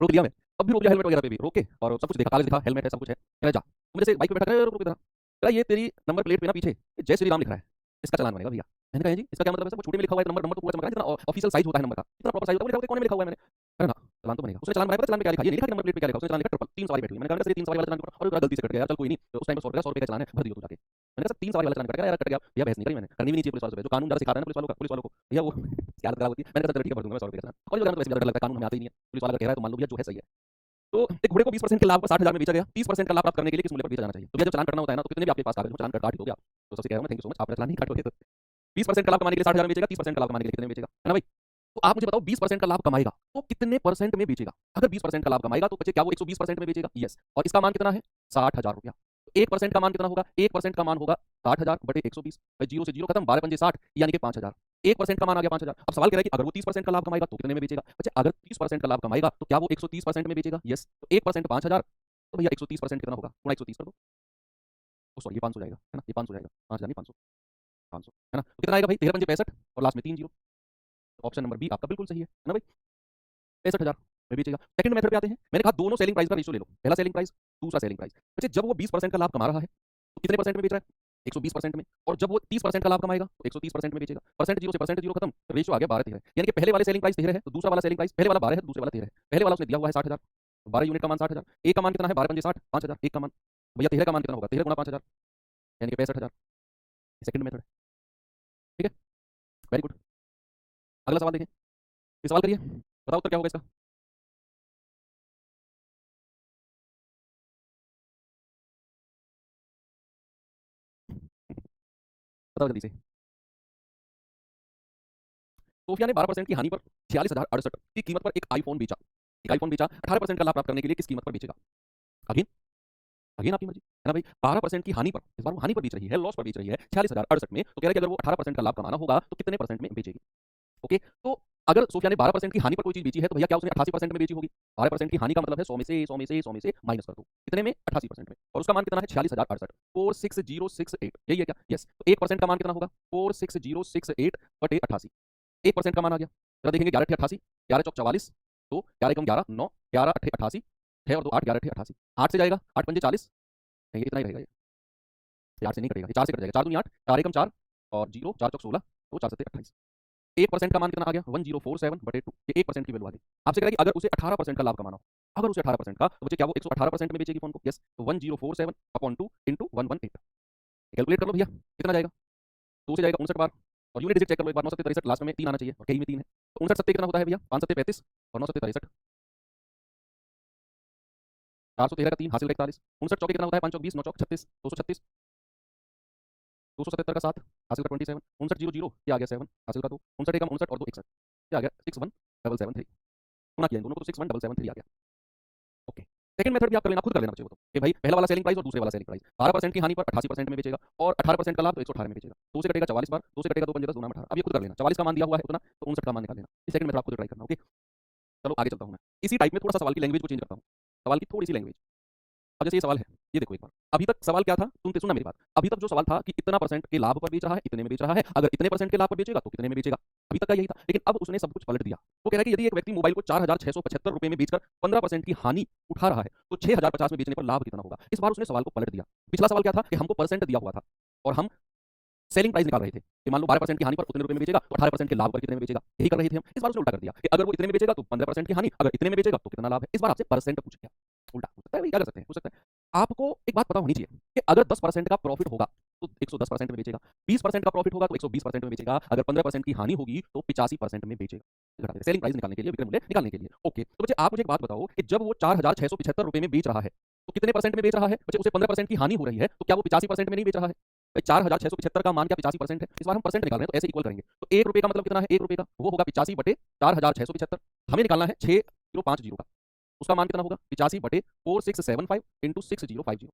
रोक लिया मैं, अब भी रोक लिया हेलमेट वगैरह पे भी रोक के, और सब कुछ देखा, कागज दिखा, हेलमेट है, सब कुछ है। कह जा, मुझे से बाइक पे बैठा कर, रुक इधर। कह ये तेरी नंबर प्लेट पे ना पीछे जय श्री राम लिखा है, इसका चालान बनेगा भैया। मैंने कहा जी इसका क्या मतलब है? सब छोटे में लिखा हुआ है, नंबर नंबर तो पूरा चमक रहा है, जितना ऑफिशियल साइज होता है नंबर का, इतना प्रॉपर साइज होता है, लिखा हुआ है, कोने में लिखा हुआ है मैंने। है ना, चालान तो बनेगा। उसने चालान बनाया, पता चालान में क्या लिखा? ये नहीं लिखा कि नंबर प्लेट पे क्या लिखा, उसने चालान लिखा ट्रिपल, 3 सवारी बैठी हुई। मैंने कहा सर 3 सवारी वाला चालान करो, और गलती से कट गया, चल कोई नहीं, तो उस टाइम पे 100 रुपए का, 100 रुपए का चालान है, भर दियो तू जाके। मैंने कहा सर 3 सवारी वाला चालान कट गया यार, कट गया भैया, बहस नहीं करी मैंने, करनी भी नहीं चाहिए पुलिस वालों से, जो कानून ज्यादा सिखाता है ना पुलिस वालों का, पुलिस वालों को भैया वो क्या हालत खराब होती है। मैंने कहा चलो ठीक है भर दूंगा मैं 100 रुपए का चालान, और जो वैसे भी डर लगता है, कानून हमें आता ही नहीं है, पुलिस वाला कह रहा है तो मान लो भैया जो है सही है। तो एक घोड़े को 20% के लाभ को 60,000 में बेचा गया, 30% का लाभ प्राप्त करने के लिए किस मूल्य पर बेचा जाना चाहिए? तो भैया जब चालान कटना होता है ना, तो कितने भी आपके पास कागज हो, चालान काट ही दोगे आप। तो सबसे कह रहा हूं मैं, थैंक यू सो मच, आप चालान नहीं काटोगे तो 20% का लाभ कमाने के लिए 60,000 में बेचेगा, 30% का लाभ कमाने के लिए कितने में बेचेगा, है ना भाई? तो आप मुझे बताओ 20% का लाभ कमाएगा तो कितने परसेंट में बेचेगा? अगर 20% का लाभ कमाएगा तो बच्चे क्या वो 120% में बेचेगा? यस। और इसका मान कितना है? 60,000 रुपया। तो 1% का मान कितना होगा? 1% का मान होगा 60,000 बटे 120, भाई जीरो से जीरो खत्म, 12 पंजे 60, यानी कि 5,000। 1% का मान आ गया 5,000। अब सवाल कह रहा है कि अगर वो 30% का लाभ कमाएगा तो कितने में बेचेगा? बच्चे अगर 30% का लाभ कमाएगा तो क्या वो 130% में बेचेगा? यस। तो 1% 5,000, तो भैया 130% कितना होगा? गुणा 130 कर दो। सॉरी ये 500 जाएगा, है ना, ये 500 जाएगा, 5,000 नहीं 500, 500, है ना। तो कितना आएगा भाई? 13 पंजे 65 और लास्ट में 3 जीरो। ऑप्शन नंबर बी आपका बिल्कुल सही है ना भाई? 65,000 में बेचेगा। सेकंड मेथड पे आते हैं। मैंने कहा दोनों सेलिंग प्राइस का रेशियो ले लो, पहला सेलिंग प्राइस, दूसरा सेलिंग प्राइस। बच्चे जब वो 20% का लाभ कमा रहा है तो कितने परसेंट में बेच रहा है? 120% में। और जब वो 30% का लाभ कमाएगा तो 130% में बेचेगा। परसेंट जीरो से परसेंट जीरो खत्म, रेशियो आ गया 12 13, यानी कि पहले वाले सेलिंग प्राइस 13 है तो दूसरा वाला सेलिंग प्राइस, पहले वाला 12 है तो दूसरे वाला 13 है। पहले वाला उसने दिया हुआ है 60,000, 12 यूनिट का मान 60,000, एक का मान कितना है? 12 पंजे 60, 5,000, एक का मान, भैया 13 का मान कितना होगा? 13 गुणा 5,000, यानी कि 65,000। सेकंड मेथड है, ठीक है, वेरी गुड। अगला सवाल देखें, ये सवाल करिए, बताओ उत्तर क्या होगा इसका? बताओ जल्दी से। सोफिया ने 12% की हानि पर 46,068 की कीमत पर एक आईफोन बेचा। एक आईफोन बेचा, 18% का लाभ प्राप्त करने के लिए किस कीमत पर बेचेगा? अगेन अगेन आपकी मर्जी है ना भाई। 12% की हानि पर, इस बार वो हानि पर बेच रही है, लॉस पर बेच रही है 46,068 में, तो कह रहा है कि अगर वो 18% का लाभ कमाना होगा तो कितने परसेंट में बेचेगी। ओके, तो अगर सोफिया ने 12% की हानि पर कोई चीज बेची है तो भैया क्या उसने 88% में बेची होगी। 12% की हानि का मतलब है 100 में से माइनस कर दो, कितने में 88% में, और उसका मान कितना है 46,068, 46068, यही है क्या, यस। तो 1% का मान कितना होगा 46068 बटे 88, 1% का मान आ गया। जरा देखेंगे 11 × 88, 11 × 4 = 44, तो 11 × 11 = 9, 11 × 88, 6 और 2 8, 11 × 88, 8 से जाएगा, 8 पंजे 40, नहीं ये इतना ही रहेगा, ये 8 से नहीं कटेगा, ये 4 से कट जाएगा, 4 दूनी 8, 4 एकम 4 और 0, 4 चौक 16, तो 4 7 28। 1% का मान कितना आ गया 1047/2, ये 1% की वैल्यू आ गई। आपसे कह रहा है कि अगर उसे 18% का लाभ कमाना हो, अगर उसे 18% का, तो बच्चे क्या वो 118% में बेचेगी फोन को, यस। तो 1047/2 × 118, कैलकुलेट कर लो भैया कितना जाएगा, 2 से जाएगा 59 बार, और यूनिट डिजिट चेक कर लो एक बार, 9 7 63 लास्ट में 3 आना चाहिए, और कहीं में 3 है, तो 59 सत्ते कितना होता है भैया, 5 7 35 और 9 7 63, 413 का 3 हासिल का 41, 59 चौके कितना होता है, 5 चौक 20, 9 चौक 36, 236, 277 का 7 हासिल का 27, 59 0 0, ये आ गया 7 हासिल का 2, 59 एकम 59 और 2 61, ये आ गया 61773, गुणा किया इन दोनों को तो 61773 आ गया। ओके, सेकंड मेथड भी आप कर लेना, खुद कर लेना बच्चे वो तो, कि भाई पहला वाला सेलिंग प्राइस और दूसरे वाला सेलिंग प्राइस, 12% की हानि पर 88% में बेचेगा, और 18% का लाभ तो 118 में बेचेगा, 2 से कटेगा 44 बार, 2 से कटेगा 2 पंजे 10, 2 में 18, अब ये खुद कर लेना, 44 का मान दिया हुआ है उतना, तो 59 का मान निकाल लेना, इस सेकंड मेथड आप खुद ट्राई करना। ओके, चलो आगे चलता हूँ मैं, इसी टाइप में थोड़ा सा सवाल की लैंग्वेज को चेंज करता हूँ, सवाल की थोड़ी सी लैंग्वेज। अब जैसे ये सवाल है, ये देखो एक बार, अभी तक सवाल क्या था, सुनना मेरी बात, अभी तक जो सवाल था कि इतना परसेंट के लाभ पर बेच रहा है, इतने में बेच रहा है, अगर इतने परसेंट के लाभ पर बेचेगा तो कितने में बेचेगा, अभी तक का यही था। लेकिन अब उसने सब कुछ पलट दिया, वो कह रहा है कि यदि एक व्यक्ति मोबाइल को 4,675 रुपए में बेचकर 15% की हानि उठा रहा है तो 6,050 में बेचने पर लाभ कितना होगा। इस बार उसने सवाल को पलट दिया। पिछला सवाल क्या था कि हमको परसेंट दिया हुआ था और हम सेलिंग प्राइस निकाल रहे थे कि मान लो 12% की हानि पर उतने रुपए में बेचेगा तो 18% के लाभ पर कितने में बेचेगा, यही कर रहे थे हम। इस बार उसने उल्टा कर दिया कि अगर वो इतने में बेचेगा तो 15% की हानि, अगर इतने में बेचेगा तो कितना लाभ है। इस बार आपसे परसेंट पूछ गया, उल्टा पूछ सकता है, क्या कर सकते हैं, पूछ सकता है। आपको एक बात पता होनी चाहिए कि अगर 10% का प्रॉफिट होगा तो 110% में बेचेगा, 20% का प्रॉफिट होगा तो 120% में बेचेगा, अगर 15% की हानि होगी तो 85% में बेचेगा। सेलिंग प्राइस निकालने के लिए, विक्रय मूल्य निकालने के लिए। ओके, तो बच्चे आप मुझे एक बात बताओ कि जब वो 4,675 रुपए में बेच रहा है तो कितने परसेंट में बेच रहा है बच्चे, उसे 15% की हानि हो रही है, तो क्या वो 85% में नहीं बेच रहा है। 4,675 का मान क्या 85% है, इस बार हम परसेंट निकाल रहे हैं तो ऐसे इक्वल करेंगे, तो 1 रुपए का मतलब कितना है, 1 रुपए का वो होगा 85 बटे 4,675, हमें निकालना है 6050 का, उसका मान कितना होगा 85 बटे 4675 इंटू 6050।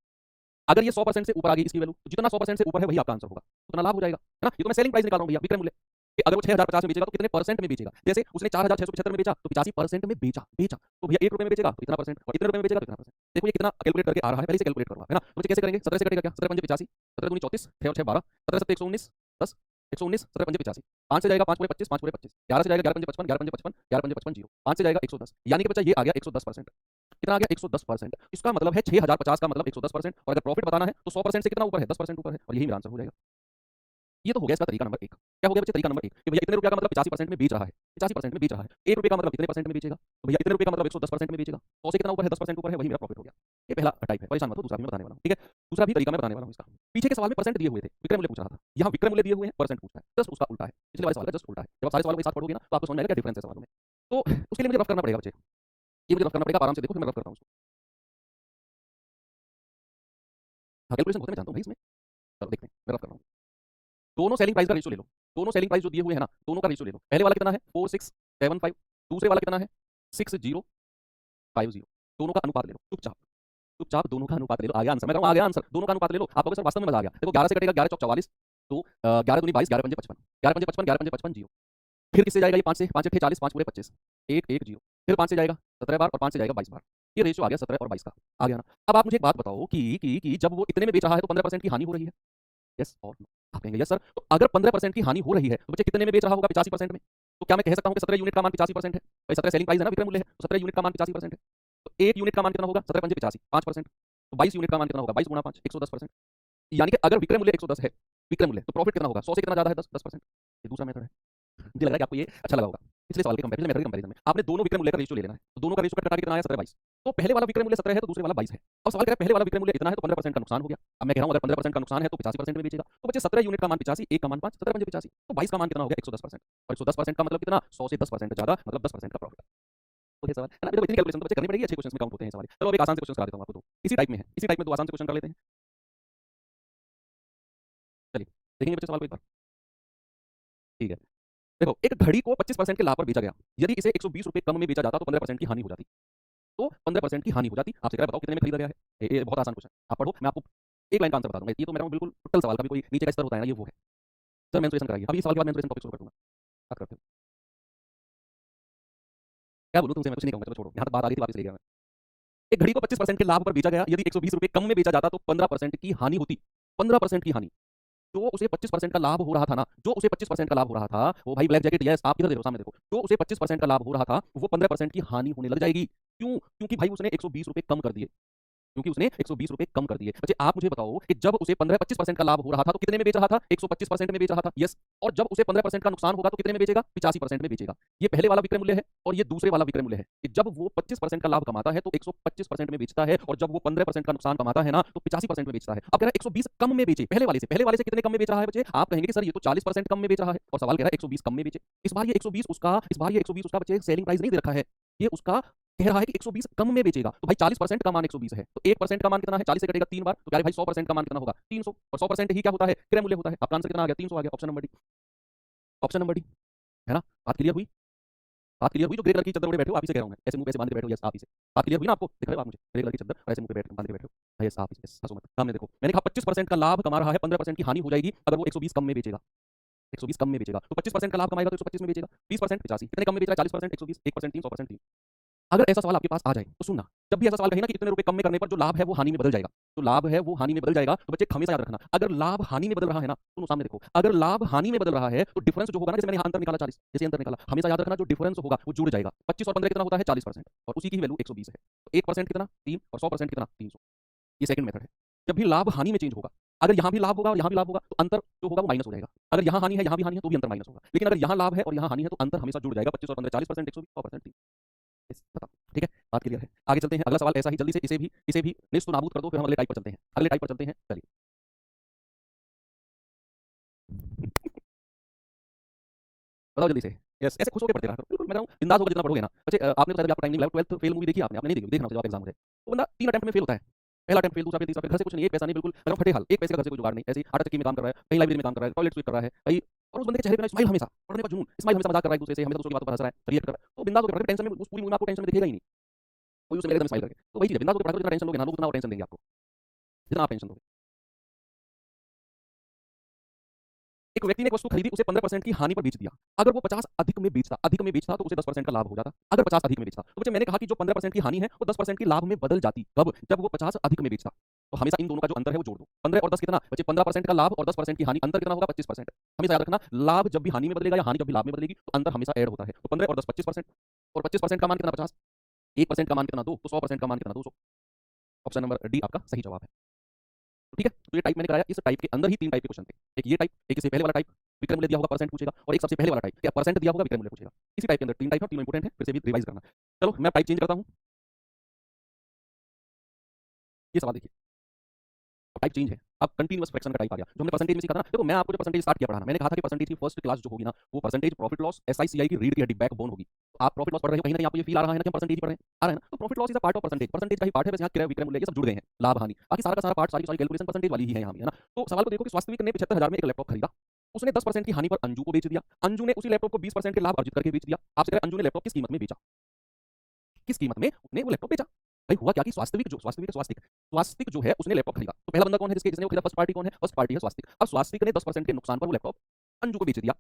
अगर ये 100% से ऊपर आ गई इसकी वैल्यू, तो जितना 100% से ऊपर है वही आपका आंसर होगा, उतना लाभ हो जाएगा, है ना। ये तो मैं सेलिंग प्राइस निकाल रहा हूँ भैया, विक्रय मूल्य, कि अगर वो 6,050 में बेचेगा तो कितने परसेंट में बेचेगा। जैसे उसने 4,675 में बेचा तो 85% में बेचा बेचा, तो भैया 1 रुपए में बेचेगा तो इतना परसेंट, और इतने रुपए में बेचेगा तो इतना परसेंट। देखो ये कितना कैलकुलेट करके आ रहा है, पहले से कैलकुलेट करूंगा, है ना। तो कैसे करेंगे, 17 से कटेगा क्या, 17 पंजे 85, 17 दूनी 34, 6 और 6 12, 17 7 119, 10 119, 17 पंजे 85, 5 से जाएगा 5 पूरे 25, 5 पूरे 25, 11 से जाएगा 11 पंजे 55, 11 पंजे 55, 11 पंजे 55 0, 5 से जाएगा 110, यानी कि बच्चा ये आ गया 110%। कितना आ गया 110%। इसका मतलब है 6,050 का मतलब 110%, और अगर प्रॉफिट बताना है तो 100% से कितना ऊपर है, 10% ऊपर है, और यही मेरा आंसर हो जाएगा। ये तो हो गया इसका तरीका नंबर 1। क्या हो गया बच्चे, तरीका नंबर 1 कि भैया इतने रुपया का मतलब 85% में बेच रहा है, 85% में बेच रहा है, 1 रुपये का मतलब इतने परसेंट में बेचेगा, तो भैया इतने रुपये का मतलब 110% में बेचेगा, 100 से कितना ऊपर है, 10% ऊपर है, वही मेरा प्रॉफिट हो गया। ये पहला टाइप है, परेशान मत हो, दूसरा भी मैं बताने वाला हूँ, ठीक है। दूसरा भी तरीका मैं बताने वाला हूँ इसका। पीछे के सवाल में परसेंट दिए हुए थे, विक्रय मूल्य पूछ रहा था, यहाँ विक्रय मूल्य दिए हुए हैं, परसेंट पूछता है, जस्ट उसका उल्टा है, पिछले वाले सवाल का जस्ट उल्टा है। जब आप सारे सवालों के साथ पढ़ोगे ना तो आपको समझ में आएगा क्या डिफरेंस है सवालों में। तो उसके लिए मुझे रफ करना पड़ेगा बच्चे, ये मुझे रफ करना पड़ेगा, आराम से देखो, फिर मैं रफ करता हूँ उसको। हाँ, कैलकुलेशन बहुत मैं जानता हूँ भाई इसमें, चलो देखते हैं, मैं रफ कर रहा हूँ। दोनों सेलिंग प्राइस का रेशियो ले लो, दोनों सेलिंग प्राइस जो दिए हुए हैं ना, दोनों का रेशियो ले लो। पहले वाला कितना है 4675, दूसरे वाला कितना है 6050, दोनों का अनुपात ले लो, चुपचाप चुपचाप दोनों का अनुपात ले लो। आ गया आंसर, मैं कहूँ आ गया आंसर, दोनों का अनुपात ले लो। आप लोग सर वास्तव में मजा आ गया। देखो 11 से कटेगा 11 चौक 44, तो 11 दूनी 22, 11 पंजे 55, 11 पंजे 55, 11 पंजे 55 0। फिर किससे जाएगा ये 5 से, 5 अट्ठे 40, 5 पूरे 25, 1 1 0। फिर 5 से जाएगा 17 बार और 5 से जाएगा 22 बार। ये रेशियो आ गया 17 और 22 का, आ गया ना। अब आप मुझे एक बात बताओ कि जब वो इतने में बेच रहा है तो 15% की हानि हो रही है, यस और नो। आप कहेंगे यस सर, तो अगर 15% की हानि हो रही है तो बच्चे कितने में बेच रहा होगा 85% में, तो क्या मैं कह सकता हूँ कि 17 यूनिट का मान 85% है। भाई 17 सेलिंग प्राइस है ना, विक्रय मूल्य है, तो 17 यूनिट का मान 85% है, तो 1 यूनिट का मान कितना होगा 17 पंजे 85, 5%, तो 22 यूनिट का मान कितना होगा 22 गुणा 5, 110%। यानी कि अगर विक्रय मूल्य 110 है, विक्रय मूल्य, तो प्रॉफिट कितना होगा 100 से कितना ज्यादा है 10%। ये दूसरा मेथड है, मुझे लग रहा है कि आपको ये अच्छा लगा होगा। पिछले सवाल के कंपैरिजन, मेथड के कंपैरिजन में आपने दोनों विक्रय मूल्य का रेशियो ले लेना है, तो दोनों का रेशियो कट कटा के कितना आया 17 22, तो पहले वाला विक्रय मूल्य 17 है तो दूसरे वाला 22 है। अब सवाल कह रहा है पहले वाला विक्रय मूल्य इतना है तो 15% का नुकसान हो गया। अब मैं कह रहा हूं अगर 15% का नुकसान है तो 85% में बेचेगा, तो बच्चे 17 यूनिट का मान 85, 1 का मान 5, 17 पंजे 85, तो 22 का मान कितना हो गया 110%, और 110% का मतलब कितना 100 से 10% ज्यादा, मतलब 10% का प्रॉफिट। तो ये सवाल है ना, अभी तो इतनी कैलकुलेशन तो बच्चे करनी पड़ेगी, अच्छे क्वेश्चंस में काउंट होते हैं सवाल। चलो अब एक आसान से क्वेश्चन करा देता हूं आपको, दो इसी टाइप में है, इसी टाइप में दो आसान से क्वेश्चन कर लेते हैं। चलिए देखेंगे बच्चे सवाल को एक बार, ठीक है। देखो एक घड़ी को 25% के लाभ पर बेचा गया, यदि इसे 120 रुपए कम में बेचा जाता तो 15% की हानि हो जाती। तो 15% की हानि हो जाती। आपसे कह रहा है बताओ कितने में खरीदा गया है। ये बहुत आसान क्वेश्चन है, आप पढ़ो, मैं आपको एक लाइन का आंसर बता दूंगा। ये तो मेरा बिल्कुल टोटल सवाल का भी कोई नीचे का स्तर होता है ना, ये वो है। सर मेंस्ट्रुएशन कराइए, अब ये सवाल के बाद मेंस्ट्रुएशन टॉपिक शुरू कर दूंगा। बात करते हो, क्या बोलूं तुमसे, मैं कुछ नहीं कहूंगा, चलो छोड़ो, यहाँ तक बात आ गई थी, वापस ले गया मैं। एक घड़ी को 25% के लाभ पर बेचा गया, यदि 120 रुपए कम में बेचा जाता तो 15% की हानि होती। 15% की हानि। जो उसे 25% का लाभ हो रहा था ना, जो उसे 25% का लाभ हो रहा था, वो भाई ब्लैक जैकेट, यस आप इधर देखो, सामने देखो, जो उसे 25% का लाभ हो रहा था वो 15% की हानि होने लग जाएगी। क्यों? क्योंकि भाई उसने 120 रुपए कम कर दिए, क्योंकि उसने 120 रुपए कम कर दिए। अच्छा आप मुझे बताओ कि जब उसे 15-25% का लाभ हो रहा था तो कितने में बेच रहा था? 125% में बेच रहा था, यस। और जब उसे 15% का नुकसान होगा तो कितने में बेचेगा? 85% में बेचेगा। ये पहले वाला विक्रय मूल्य है और ये दूसरे वाला विक्रय मूल्य है कि जब वो 25% का लाभ कमाता है तो 125% में बेचता है, और जब वो 15% का नुकसान कमाता है ना तो 85% में बेचता है। अब कह रहा है 120 कम में बेचे, पहले वाले से कितने कम में बेच रहा है बच्चे? आप कहेंगे कि सर ये तो 40% कम में बेच रहा है, और सवाल कह रहा है 120 कम में बेचे। इस बार ये 120 उसका बच्चे सेलिंग प्राइस नहीं दे रखा है, ये उसका कह रहा है कि 120 कम में बेचेगा। तो भाई 40% का मान 120 है, तो 1% का मान कितना है? 40 से कटेगा 3 बार, तो क्या है भाई 100% का मान कितना होगा? 300। और 100% ही क्या होता है? क्रय मूल्य होता है। आपका आंसर कितना आ गया? 300 आ गया। Option number D, option number D, है ना? बात क्लियर हुई? बात क्लियर हुई? जो ग्रे कलर की चद्दर ओढ़े बैठे हो, आप ही से कह रहा हूं मैं, ऐसे मुंह पे ऐसे बांध के बैठे हो, यस आप ही से। बात क्लियर हुई ना आपको? दिख रहा है आप मुझे ग्रे कलर की चद्दर और ऐसे मुंह पे बैठ बांध के बैठे हो, यस आप ही से, यस हंसो मत, सामने देखो। मैंने कहा 25% का लाभ कमा रहा है, 15% की हानि हो जाएगी अगर वो 120 कम में बेचेगा। 120 कम में बेचेगा तो 25% का लाभ कमाएगा तो 125 में बेचेगा। 20% 85, कितने कम में बेच रहा है? 40%, 120, 1% 3, 100% 3। अगर ऐसा सवाल आपके पास आ जाए तो सुनना, जब भी ऐसा सवाल कहे ना कि इतने रुपए कम में करने पर जो लाभ है वो हानि में बदल जाएगा, तो लाभ है वो हानि में बदल जाएगा, तो बच्चे हमेशा याद रखना, अगर लाभ हानि में बदल रहा है ना, सुनो सामने देखो, अगर लाभ हानि में बदल रहा है तो डिफरेंस जो होगा ना, जैसे मैंने यहाँ अंतर निकाला 40, जैसे अंतर निकाला, हमेशा याद रखना जो डिफरेंस होगा वो जुड़ जाएगा। 25 और 15 कितना होता है? 40%, और उसी की वैल्यू 120 है, तो 1% कितना? 3, और 100% कितना? 300। ये सेकंड मेथड है। जब भी लाभ हानि में चेंज होगा, अगर यहाँ भी लाभ होगा और यहाँ भी लाभ होगा तो अंतर जो होगा वो माइनस हो जाएगा। अगर यहाँ हानि है यहाँ भी हानि है तो भी अंतर माइनस होगा, लेकिन अगर यहाँ लाभ है और यहाँ हानि है तो अंतर हमेशा जुड़ जाएगा। 25 और 15 40%, 120 100%। बताओ, ठीक है, बात क्लियर है? आगे चलते हैं, अगला सवाल ऐसा ही जल्दी से इसे भी निस्तु नाबूद कर दो, फिर हम अगले टाइप पर चलते हैं, अगले टाइप पर चलते हैं, चलिए। बताओ जल्दी से, यस ऐसे खुश होकर पढ़ते रहा करो, बिल्कुल मैं कहूँ बिंदास होकर जितना पढ़ोगे ना। अच्छा आपने तो शायद आपका टाइम नहीं मिला, 12th फेल मूवी देखी आपने? आपने नहीं देखी, देखना जब एग्जाम होते हैं तो बंदा 3 अटेम्प्ट में फेल होता है। पहला अटेम्प्ट फेल, दूसरा फेल, तीसरा फेल, घर से कुछ नहीं, एक पैसा नहीं, बिल्कुल मैं फटे हाल, एक पैसे का घर से कोई जुगाड़ नहीं, ऐसे ही आटा चक्की में काम कर रहा है, कहीं लाइब्रेरी में काम कर रहा है, टॉयलेट स्वीप कर रहा है कहीं, और उस बंदे के चेहरे पे स्माइल हमेशा, पढ़ने का जुनून, स्माइल हमेशा, मजाक कर रहा है एक दूसरे से, हमेशा दूसरों की बातों पर हंस रहा है, रिएक्ट कर रहा है, तो बिंदास होकर पढ़, टेंशन में उस पूरी मूवी में आपको टेंशन में दिखेगा ही नहीं, कोई उसे मिलेगा स्माइल करके। तो वही चीज है, बिंदास होकर पढ़ा करो, जितना टेंशन लोगे ना लोग उतना और टेंशन देंगे आपको, जितना आप टेंशन दोगे। एक व्यक्ति ने एक वस्तु खरीदी, उसे 15% की हानि पर बेच दिया। अगर वो 50 अधिक में बेचता तो उसे 10% का लाभ हो जाता। अगर 50 अधिक में बेचता तो बच्चे मैंने कहा कि जो 15% की हानि है वो 10% की लाभ में बदल जाती। कब? जब वो 50 अधिक में बेचता। तो हमेशा इन दोनों का जो अंतर है वो जोड़ दो। 15 और 10 कितना बच्चे? 15% का लाभ और 10% की हानि, अंतर कितना होगा? 25%। हमेशा याद रखना, लाभ जब भी हानि में बदलेगा या हानि जब भी लाभ में बदलेगी तो अंतर हमेशा ऐड होता है। तो 15 और 10 25%, और 25% का मान कितना? 50। 1% का मान कितना? 2, तो 100% का मान कितना? 200। ऑप्शन नंबर डी आपका सही जवाब है। तो ठीक है, तो ये टाइप मैंने कराया, इस टाइप के अंदर ही 3 टाइप के क्वेश्चन थे। एक ये टाइप, एक इससे पहले वाला टाइप, विक्रय मूल्य दिया होगा परसेंट पूछेगा, और एक सबसे पहले वाला टाइप क्या परसेंट दिया होगा विक्रय मूल्य पूछेगा। इसी टाइप के अंदर 3 टाइप है, तीनों इंपोर्टेंट है, फिर से भी रिवाइज करना। चलो मैं टाइप चेंज करता हूँ, ये सवाल देखिए, टाइप चेंज है, अब कंटीन्यूअस फ्रैक्शन का टाइप आ गया। जो हमने परसेंटेज में सीखा था ना, देखो मैं आपको जो परसेंटेज स्टार्ट किया पढ़ाना, मैंने कहा था कि परसेंटेज की फर्स्ट क्लास जो होगी ना वो परसेंटेज प्रॉफिट लॉस एसआईसीआई की रीढ़ की हड्डी बैकबोन होगी। तो आप प्रॉफिट लॉस पढ़ रहे हो, कहीं ना कहीं आपको ये फील आ रहा है ना कि हम परसेंटेज ही पढ़ रहे हैं, आ रहा है ना? तो profit loss is a part of percentage, percentage का ही पार्ट है, बस यहाँ क्रय विक्रय मूल्य ये सब जुड़ गए हैं, लाभ हानि, बाकी सारा का सारा पार्ट, सारी सारी कैलकुलेशन परसेंटेज वाली ही है यहाँ भी, है ना? तो सवाल को देखो कि स्वास्थ्यविक ने 75,000 में एक लैपटॉप खरीदा, उसने 10% की हानि पर अंजू को बेच दिया, अंजू ने उसी लैपटॉप को 20% के लाभ अर्जित करके बेच दिया। आपसे कह रहे अंजू ने लैपटॉप किस कीमत में बेचा? किस कीमत में उसने वो लैपटॉप बेचा? भाई हुआ क्या कि स्वास्तिक जो है उसने लैपटॉप खरीदा, तो पहला बंदा कौन है जिसने वो खरीदा? फर्स्ट पार्टी कौन है? फर्स्ट पार्टी है स्वास्तिक। अब स्वास्तिक ने 10% के नुकसान पर वो लैपटॉप अंजू को बेच दिया।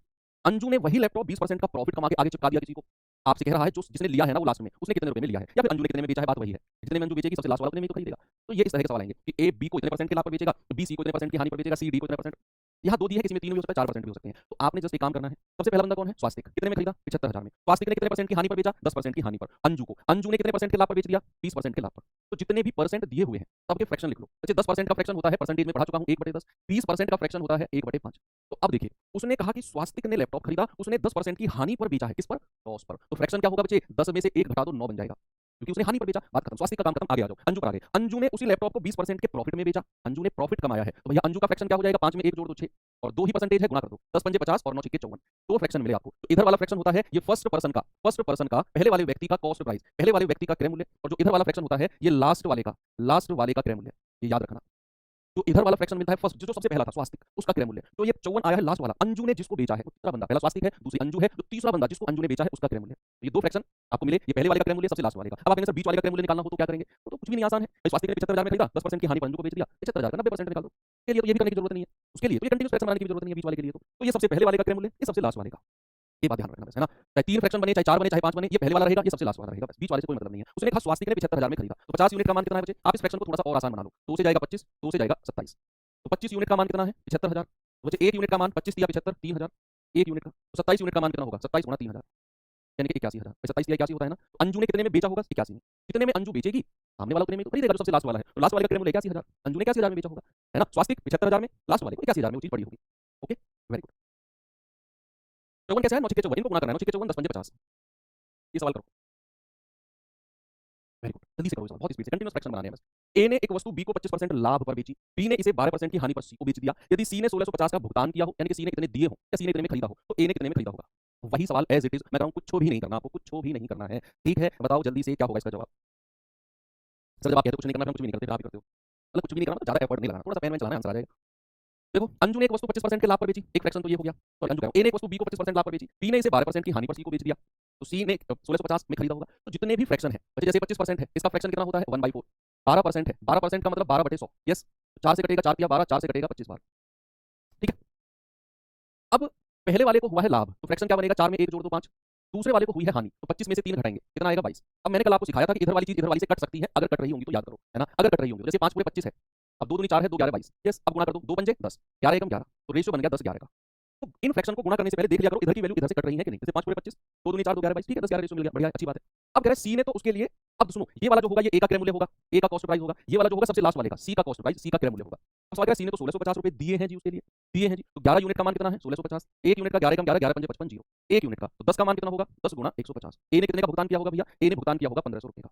अंजू ने वही लैपटॉप 20% का प्रॉफिट कमा के आगे चिपका दिया किसी को। आपसे कह रहा है जो जिसने लिया है ना वो लास्ट में उसने कितने रुपए में लिया है, या फिर अंजू ने कितने में बेचा है, बात वही है। जितने में अंजू बेचेगी सबसे लास्ट वाला उतने में तो खरीदेगा। तो ये इस तरह के सवाल आएंगे कि ए बी को इतने परसेंट के लाभ पर बेचेगा, बी सी को इतने परसेंट की हानि पर बेचेगा, सी डी को इतने परसेंट। यहाँ 2 दिए हैं, किसी में 3 भी हो सकता है, 4% भी हो सकते हैं। तो आपने जस्ट एक काम करना है, सबसे पहला बंदा कौन है? स्वास्तिक। कितने में खरीदा? 75,000 में। स्वास्तिक ने कितने परसेंट की हानि पर बेचा? 10% की हानि पर अंजू को। अंजू ने कितने परसेंट के लाभ पर बेच दिया? 20% के लाभ पर। तो जितने भी परसेंट दिए हुए हैं सबके फ्रैक्शन लिख लो। अच्छा 10% का फ्रैक्शन होता है, परसेंटेज में पढ़ा चुका हूं, 1/10। 20% का फ्रैक्शन होता है 1/5। तो अब देखिए, उसने कहा कि स्वास्तिक ने लैपटॉप खरीदा, उसने 10% की हानि पर बेचा है, किस पर? लॉस पर। तो फ्रैक्शन क्या होगा बच्चे? 10 में से 1 घटा दो 9 बन जाएगा, क्योंकि उसने हानि पर बेचा। बात खत्म, स्वास्तिक का काम खत्म, आगे आ जाओ अंजू पर। आगे अंजू ने उसी लैपटॉप को 20% के प्रॉफिट में बेचा, अंजू ने प्रॉफिट कमाया है, तो भैया अंजू का फ्रैक्शन क्या हो जाएगा? 5 में 1 जोड़ दो 6, और 2 ही परसेंटेज है, गुणा कर दो, 10 पंजे 50 और 9 छिक्के 54, तो फ्रैक्शन मिले आपको। तो इधर वाला फ्रैक्शन होता है ये फर्स्ट पर्सन का पहले वाले व्यक्ति का कॉस्ट प्राइस, पहले वाले व्यक्ति का क्रय मूल्य, और जो इधर वाला फ्रैक्शन होता है ये लास्ट वाले का क्रय मूल्य। ये याद रखना, जो इधर वाला फ्रैक्शन मिलता है फर्स्ट, जो सबसे पहला था स्वास्तिक, उसका क्रय मूल्य। तो ये 54 आया है लास्ट वाला, अंजू ने जिसको बेचा है, दूसरा बंदा, पहला स्वास्तिक है, दूसरी अंजू है, जो तीसरा बंदा जिसको अंजू ने बेचा है उसका क्रय मूल्य। ये 2 फ्रैक्शन आपको मिले ये पहले वाले का क्रय मूल्य सबसे लास्ट वाले का। अब आप कहेंगे सर बीच वाले का क्रय मूल्य निकालना हो तो क्या करेंगे? तो कुछ भी नहीं, आसान है। भाई स्वास्तिक ने 75,000 में खरीदा, 10% की हानि पर अंजू को बेच दिया, 75,000 का 90% निकाल दो। के लिए तो ये भी करने की जरूरत नहीं है। उसके लिए तो ये कंटीन्यूअस फ्रैक्शन बनाने की भी जरूरत नहीं है बीच वाले के लिए तो ये सबसे पहले वाले का क्रय मूल्य, ये सबसे लास्ट वाले का। ये बात ध्यान रखना बस, है ना? चाहे 3 फ्रैक्शन बने, चाहे 4 बने, चाहे 5 बने, ये पहले वाला रहेगा, ये सबसे लास्ट वाला रहेगा बस। बीच वाले से कोई मतलब नहीं है। उसने कहा स्वास्तिक ने 75,000 में खरीदा, तो 50 यूनिट का मान कितना है बचे? आप इस फ्रैक्शन को थोड़ा सा और आसान बना लो। 2 से जाएगा 25, 2 से जाएगा 27। तो 25 यूनिट का मान कितना है? 75,000। तो बचे 1 यूनिट का मान 25 दिया 75, 3,000। 1 यूनिट का। तो 27 यूनिट का मान कितना होगा? 27 गुणा 3,000 यानी कि 81,000। 27 या 81 होता है ना? तो अंजू ने कितने में बेचा होगा? 81 में। कितने में अंजू बेचेगी? सामने वाला कितने में तो खरीदेगा, जो सबसे लास्ट वाला है। तो लास्ट वाले का क्रय मूल्य 81,000, अंजू ने 81,000 में बेचा होगा, है ना? स्वास्तिक 75,000 में, लास्ट वाले को 81,000 में वो चीज पड़ी होगी। Okay, very good. 54 कैसे है? 9 छक्के 54, इनको गुणा करना है। 9 छक्के 54, 10 पंजे 50। ये सवाल करो। वेरी गुड, जल्दी से करो ये सवाल, बहुत स्पीड से, कंटीन्यूअस फ्रैक्शन बनाने हैं बस। ए ने एक वस्तु बी को 25% लाभ पर बेची, बी ने इसे 12% की हानि पर सी को बेच दिया। यदि सी ने 1650 का भुगतान किया हो, यानी कि सी ने कितने दिए हो या सी ने कितने में खरीदा हो, तो ए ने कितने में खरीदा होगा? वही सवाल एज इट इज, मैं कहूँ कुछ भी नहीं करना आपको, कुछ भी नहीं करना है। ठीक है, बताओ जल्दी से क्या होगा इसका जवाब? सर जब आप कहते हो कुछ नहीं करना, फिर कुछ भी नहीं करते, फिर आप ही करते हो। मतलब कुछ भी नहीं करना, ज्यादा एफर्ट नहीं लगाना, थोड़ा सा पेन में चलाना है, आंसर आ जाएगा। देखो, अंजू ने एक वस्तु 25% के लाभ पर बेची, एक फ्रैक्शन तो ये हो गया। सॉरी, अंजू कह रहा हूं, ए ने एक वस्तु बी को 25% लाभ पर बेची, बी ने इसे 12% की हानि पर सी को बेच दिया। तो सी ने 1650 में खरीदा होगा। तो जितने भी फ्रैक्शन है, जैसे 25% है, इसका फ्रैक्शन कितना होता है? 1/4। 12% है, 12% का मतलब 12/100। यस, 4 से कटेगा 4 तिया 12, 4 से कटेगा 25 बार। ठीक है। अब पहले वाले को हुआ है लाभ, तो फ्रैक्शन क्या बनेगा? 4 में 1 जोड़ दो 5। दूसरे वाले को हुई है हानि, तो 25 में से 3 घटाएंगे, कितना आएगा? 22। अब मैंने कल आपको सिखाया था कि इधर वाली चीज इधर वाली से कट सकती है, अगर कट रही होंगी तो याद करो, है ना? अगर कट रही होंगी, जैसे 5 पूरे 25 है, अब 2 दूनी 4 है, 2 11 22। यस, अब गुणा कर दो, 2 पंजे 10, 11 एकम 11, तो रेशियो बन गया 10 11 का। तो इन फ्रैक्शन को गुणा करने से पहले देख लिया करो इधर की वैल्यू इधर से कट रही है कि नहीं। जैसे 5 पूरे 25, 2 दूनी 4, 2 11 22, ठीक है, 10 11 रेशियो मिल गया, बढ़िया, अच्छी बात है। अब कह रहा है सी ने तो उसके लिए, अब सुनो, ये वाला जो होगा ये ए का क्रय मूल्य होगा, ए का कॉस्ट प्राइस होगा। ये वाला जो होगा सबसे लास्ट वाले का, सी का कॉस्ट प्राइस, सी का क्रय मूल्य होगा। अब सवाल क्या है, सी ने तो 1650 रुपए दिए हैं जी उसके लिए, दिए हैं जी। तो 11 यूनिट का मान कितना है? 1650। 1 यूनिट का 11 कम 11, 11 पंजे 55, 0। 1 यूनिट का तो 10 का मान कितना होगा? 10 गुणा 150। ए ने कितने का भुगतान किया होगा भैया? ए ने भुगतान किया होगा 1500 रुपए का।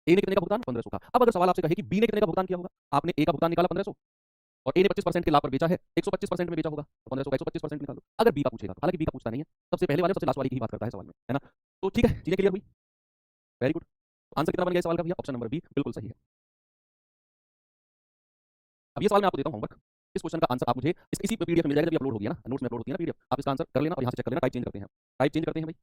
ए ने कितने का भुगतान? 1500 का। अब अगर सवाल आपसे कहे कि बी ने कितने का भुगतान किया होगा, आपने ए का भुगतान निकाला 1500 और ए ने 25% के लाभ पर बेचा है, 125% में बेचा होगा, तो 1500 का 125% निकाल दो। अगर बी का पूछेगा, हालांकि बी का पूछता नहीं है, सबसे पहले वाले सबसे लास्ट वाले की ही बात करता है सवाल में, है ना? तो ठीक है, चीजें क्लियर हुई, वेरी गुड। आंसर कितना बन गया सवाल का भैया? ऑप्शन नंबर बी बिल्कुल सही है। अब ये सवाल मैं आपको देता हूं होमवर्क। इस क्वेश्चन का आंसर आप मुझे इसी पीडीएफ में मिल जाएगा, जब अपलोड होगी ना, नोट्स में अपलोड होती है ना पीडीएफ, आप इसका आंसर कर लेना और यहाँ से चेक कर लेना। टाइप चेंज करते हैं, टाइप चेंज करते हैं भाई।